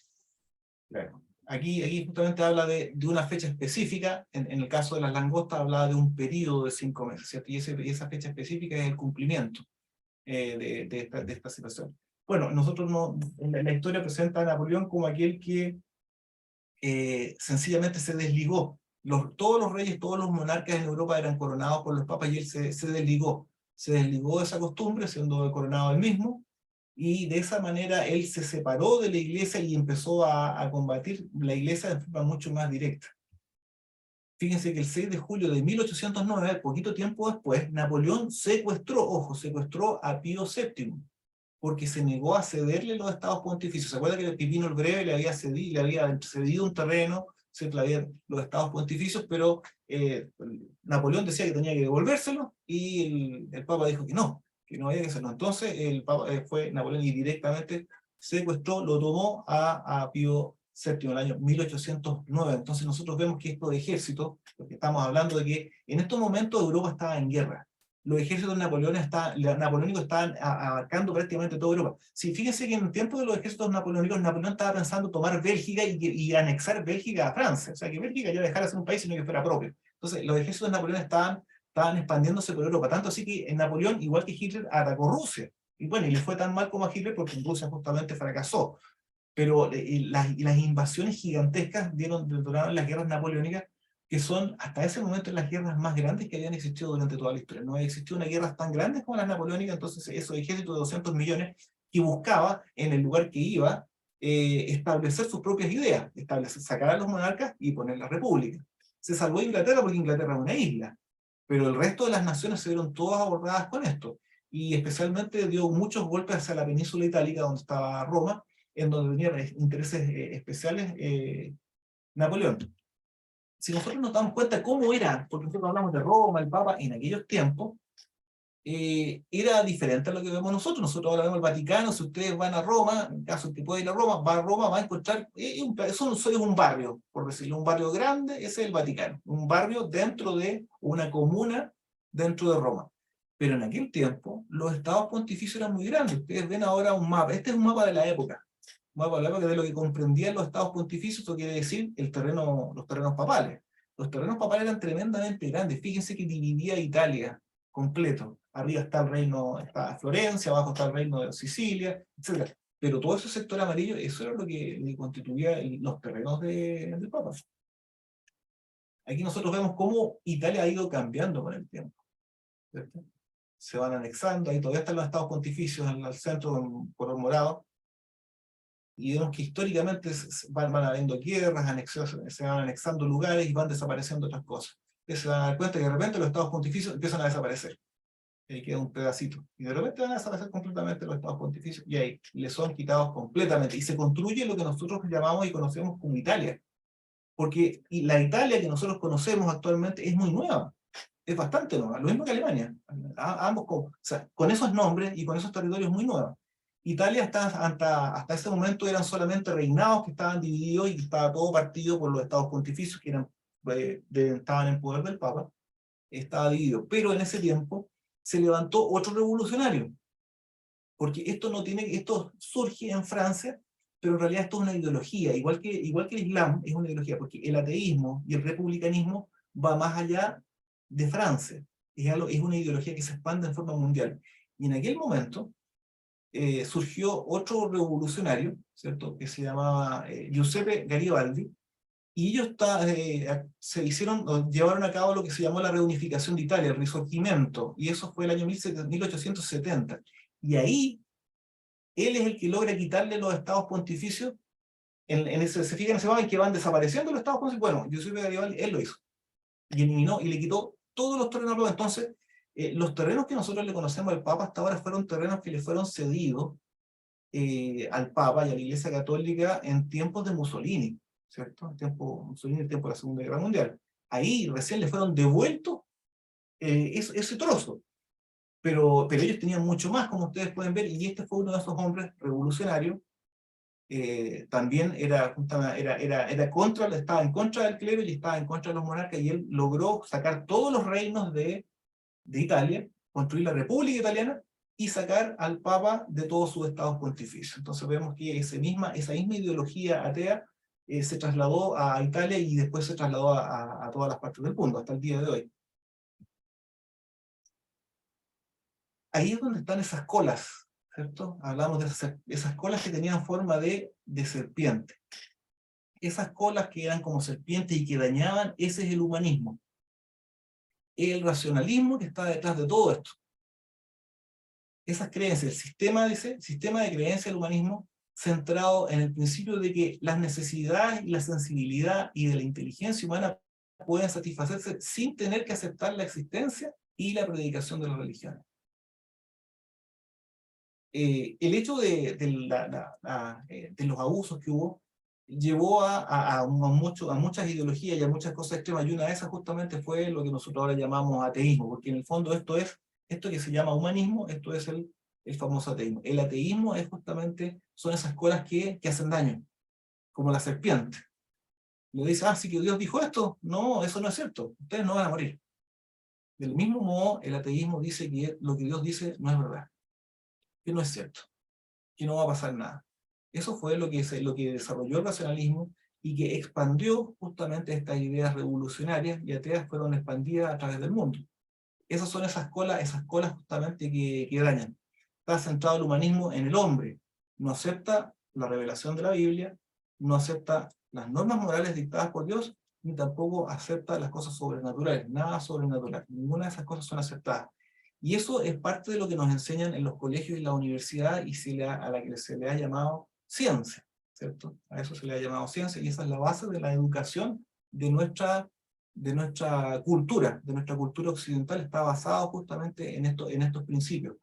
Claro. Aquí justamente habla de una fecha específica, en el caso de las langostas hablaba de un periodo de 5 meses, ¿cierto? Y esa fecha específica es el cumplimiento de esta situación. Bueno, nosotros la historia presenta a Napoleón como aquel que sencillamente se desligó. Todos los reyes, todos los monarcas en Europa eran coronados por los papas y él se desligó de esa costumbre, siendo coronado él mismo, y de esa manera él se separó de la iglesia y empezó a combatir la iglesia de forma mucho más directa. Fíjense que el 6 de julio de 1809, poquito tiempo después, Napoleón secuestró a Pío VII, porque se negó a cederle los estados pontificios. ¿Se acuerda que Pipino el Breve le había cedido un terreno, los estados pontificios, pero Napoleón decía que tenía que devolvérselo, y el Papa dijo que no había que hacerlo. Entonces el Papa fue Napoleón y directamente secuestró, lo tomó a Pío VII en el año 1809. Entonces nosotros vemos que estos ejércitos, porque estamos hablando de que en estos momentos Europa estaba en guerra, los ejércitos napoleónicos estaban abarcando prácticamente toda Europa. Sí, fíjense que en el tiempo de los ejércitos napoleónicos, Napoleón estaba pensando tomar Bélgica y anexar Bélgica a Francia. O sea, que Bélgica ya dejara de ser un país, sino que fuera propio. Entonces, los ejércitos de Napoleón estaban expandiéndose por Europa. Tanto así que Napoleón, igual que Hitler, atacó Rusia. Y bueno, y le fue tan mal como a Hitler porque Rusia justamente fracasó. Pero las invasiones gigantescas detonaron las guerras napoleónicas, que son hasta ese momento las guerras más grandes que habían existido durante toda la historia. No había existido una guerra tan grande como las napoleónicas. Entonces esos ejércitos de 200 millones que buscaba en el lugar que iba establecer sus propias ideas, sacar a los monarcas y poner la república. Se salvó Inglaterra porque Inglaterra es una isla, pero el resto de las naciones se vieron todas abordadas con esto, y especialmente dio muchos golpes hacia la península itálica donde estaba Roma, en donde tenía intereses especiales Napoleón. Si nosotros nos damos cuenta cómo era, porque nosotros hablamos de Roma, el Papa, en aquellos tiempos, era diferente a lo que vemos nosotros. Nosotros ahora vemos el Vaticano. Si ustedes van a Roma, en caso que pueda ir a Roma, va a encontrar, eso es un barrio, por decirlo, un barrio grande, ese es el Vaticano, un barrio dentro de una comuna dentro de Roma. Pero en aquel tiempo, los estados pontificios eran muy grandes. Ustedes ven ahora un mapa, este es un mapa de la época, de lo que comprendían los estados pontificios. Esto quiere decir los terrenos papales. Los terrenos papales eran tremendamente grandes. Fíjense que dividía Italia completo. Arriba está el reino, está Florencia, abajo está el reino de Sicilia, etc. Pero todo ese sector amarillo, eso era lo que constituía los terrenos del Papa. Aquí nosotros vemos cómo Italia ha ido cambiando con el tiempo, ¿cierto? Se van anexando, ahí todavía están los estados pontificios en el centro en color morado, y vemos que históricamente van habiendo guerras, se van anexando lugares y van desapareciendo otras cosas. Ustedes se van a dar cuenta que de repente los estados pontificios empiezan a desaparecer. Y ahí queda un pedacito. Y de repente van a desaparecer completamente los estados pontificios, y ahí les son quitados completamente. Y se construye lo que nosotros llamamos y conocemos como Italia. Porque la Italia que nosotros conocemos actualmente es muy nueva. Es bastante nueva. Lo mismo que Alemania. Ambos con esos nombres y con esos territorios muy nuevos. Italia hasta ese momento eran solamente reinados que estaban divididos y estaba todo partido por los estados pontificios que estaban en poder del Papa. Estaba dividido. Pero en ese tiempo se levantó otro revolucionario. Porque esto surge en Francia, pero en realidad esto es una ideología. Igual que el Islam es una ideología, porque el ateísmo y el republicanismo va más allá de Francia. Es una ideología que se expande en forma mundial. Y en aquel momento surgió otro revolucionario, ¿cierto?, que se llamaba Giuseppe Garibaldi, y ellos llevaron a cabo lo que se llamó la reunificación de Italia, el Risorgimento, y eso fue el año 1870. Y ahí, él es el que logra quitarle los estados pontificios. Se fijan en ese momento en que van desapareciendo los estados pontificios. Bueno, Giuseppe Garibaldi, él lo hizo. y eliminó y le quitó todos los terrenos a Roma. Entonces, los terrenos que nosotros le conocemos al Papa hasta ahora fueron terrenos que le fueron cedidos al Papa y a la Iglesia Católica en tiempos de Mussolini, ¿cierto? Mussolini, en tiempo de la Segunda Guerra Mundial. Ahí recién le fueron devueltos ese trozo. Pero ellos tenían mucho más, como ustedes pueden ver, y este fue uno de esos hombres revolucionarios. También estaba en contra del clero y estaba en contra de los monarcas, y él logró sacar todos los reinos de Italia, construir la República Italiana y sacar al Papa de todos sus estados pontificios. Entonces vemos que esa misma ideología atea se trasladó a Italia y después se trasladó a todas las partes del mundo, hasta el día de hoy. Ahí es donde están esas colas, ¿cierto? Hablamos de esas colas que tenían forma de serpiente. Esas colas que eran como serpientes y que dañaban, ese es el humanismo. El racionalismo que está detrás de todo esto. Esas creencias, sistema de creencias del humanismo centrado en el principio de que las necesidades y la sensibilidad y de la inteligencia humana pueden satisfacerse sin tener que aceptar la existencia y la predicación de las religiones. El hecho de los abusos que hubo llevó a muchas ideologías y a muchas cosas extremas, y una de esas justamente fue lo que nosotros ahora llamamos ateísmo, porque en el fondo esto que se llama humanismo, esto es el famoso ateísmo. El ateísmo son esas colas que hacen daño, como la serpiente. Le dice, sí que Dios dijo esto. No, eso no es cierto, ustedes no van a morir. Del mismo modo, el ateísmo dice que lo que Dios dice no es verdad, que no es cierto, que no va a pasar nada. Eso fue lo que desarrolló el racionalismo y que expandió justamente estas ideas revolucionarias y ateas fueron expandidas a través del mundo. Esas son esas colas justamente que dañan. Está centrado el humanismo en el hombre. No acepta la revelación de la Biblia, no acepta las normas morales dictadas por Dios, ni tampoco acepta las cosas sobrenaturales. Nada sobrenatural. Ninguna de esas cosas son aceptadas. Y eso es parte de lo que nos enseñan en los colegios y la universidad y a la que se le ha llamado ciencia, ¿cierto? A eso se le ha llamado ciencia y esa es la base de la educación de nuestra cultura occidental. Está basado justamente en estos principios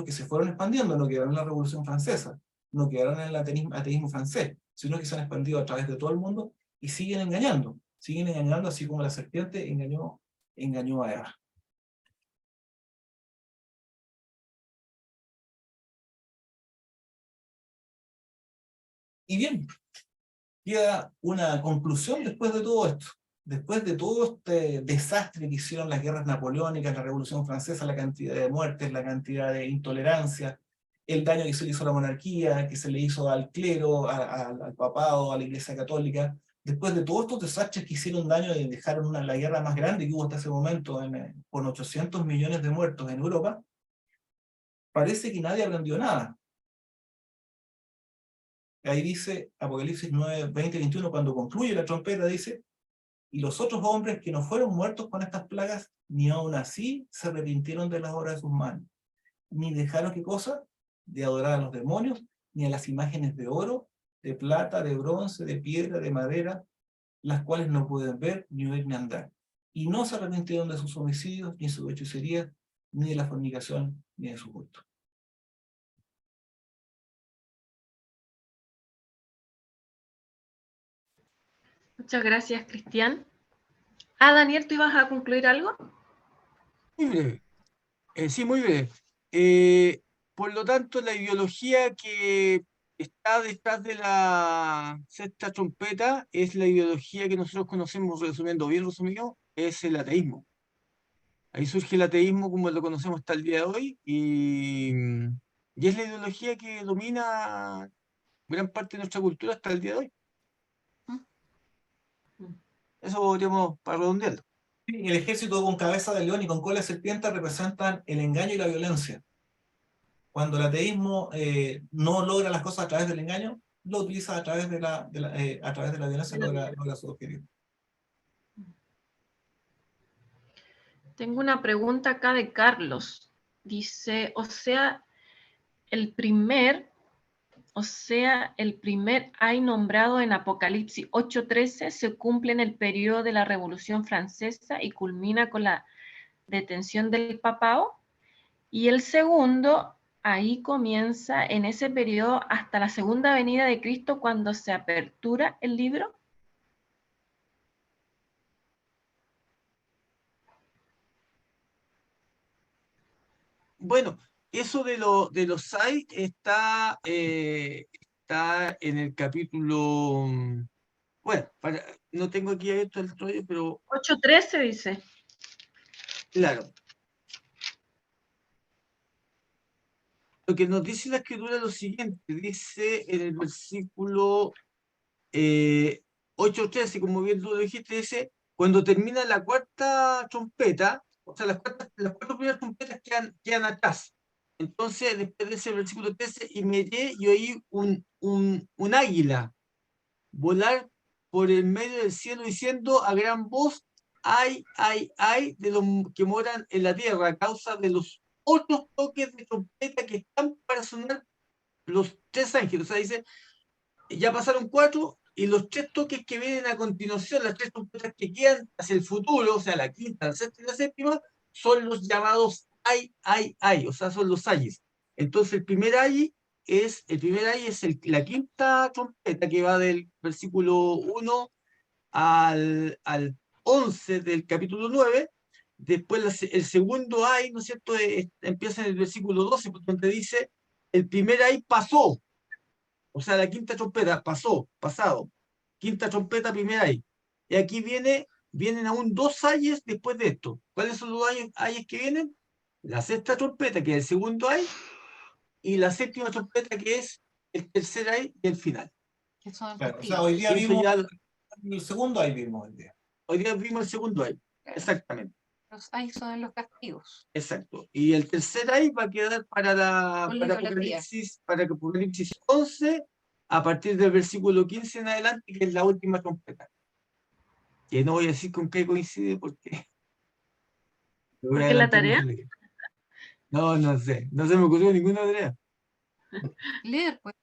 que se fueron expandiendo, no quedaron en la Revolución Francesa, no quedaron en el ateísmo francés, sino que se han expandido a través de todo el mundo y siguen engañando así como la serpiente engañó a Eva. Y bien, queda una conclusión después de todo esto. Después de todo este desastre que hicieron las guerras napoleónicas, la Revolución Francesa, la cantidad de muertes, la cantidad de intolerancia, el daño que se le hizo a la monarquía, que se le hizo al clero, al papado, a la Iglesia Católica, después de todos estos desastres que hicieron daño y dejaron la guerra más grande que hubo hasta ese momento, con 800 millones de muertos en Europa, parece que nadie aprendió nada. Ahí dice, Apocalipsis 9, 20, 21, cuando concluye la trompeta, dice, y los otros hombres que no fueron muertos con estas plagas, ni aun así se arrepintieron de las obras de sus manos, ni dejaron, ¿qué cosa? De adorar a los demonios, ni a las imágenes de oro, de plata, de bronce, de piedra, de madera, las cuales no pueden ver, ni oír, ni andar. Y no se arrepintieron de sus homicidios, ni de sus hechicerías, ni de la fornicación, ni de su culto. Muchas gracias, Cristian. Daniel, ¿tú ibas a concluir algo? Muy breve. Sí, muy breve. Por lo tanto, la ideología que está detrás de la sexta trompeta es la ideología que nosotros conocemos, resumiendo bien resumido, es el ateísmo. Ahí surge el ateísmo como lo conocemos hasta el día de hoy y es la ideología que domina gran parte de nuestra cultura hasta el día de hoy. Eso podríamos para redondearlo. El ejército con cabeza de león y con cola de serpiente representan el engaño y la violencia. Cuando el ateísmo no logra las cosas a través del engaño, lo utiliza a través de la violencia, logra su objetivo. Tengo una pregunta acá de Carlos. Dice, o sea, el primer O sea, el primer ay nombrado en Apocalipsis 8:13 se cumple en el periodo de la Revolución Francesa y culmina con la detención del papado. Y el segundo, ahí comienza en ese periodo hasta la segunda venida de Cristo cuando se apertura el libro. Bueno, eso de los SAI está en el capítulo. Bueno, no tengo aquí abierto el rollo, pero 8:13 dice. claro. Lo que nos dice la escritura es lo siguiente: dice en el versículo 8:13, como bien tú lo dijiste, dice: cuando termina la cuarta trompeta, o sea, las cuatro primeras trompetas quedan atrás. Entonces, después de ese versículo 13, y miré y oí un águila volar por el medio del cielo diciendo a gran voz: ay, ay, ay de los que moran en la tierra a causa de los otros toques de trompeta que están para sonar los tres ángeles. O sea, dice, ya pasaron cuatro, y los tres toques que vienen a continuación, las tres trompetas que quedan hacia el futuro, o sea, la quinta, la sexta y la séptima, son los llamados ay, ay, ay, o sea, son los ayes. Entonces, el primer ay es la quinta trompeta que va del versículo 1 al 11 del capítulo 9. Después el segundo ay, ¿no es cierto? Empieza en el versículo 12, donde dice: el primer ay pasó. O sea, la quinta trompeta pasó, pasado. Quinta trompeta, primera ay. Y aquí vienen aún dos ayes después de esto. ¿Cuáles son los ayes que vienen? La sexta trompeta, que es el segundo ay, y la séptima trompeta, que es el tercer ay y el final. Que son Claro, o sea, castigos. hoy día Y eso vimos ya, el segundo, ahí vimos hoy día. hoy día vimos el segundo ay. Claro, Exactamente, los ay son los castigos. exacto. Y el tercer ay va a quedar Con la idolatría. Para Apocalipsis 11, a partir del versículo 15 en adelante, que es la última trompeta. Que no voy a decir con qué coincide porque me voy a Porque la adelantar mucho. tarea, No, no sé. No se me ocurrió ninguna idea. Leer, pues.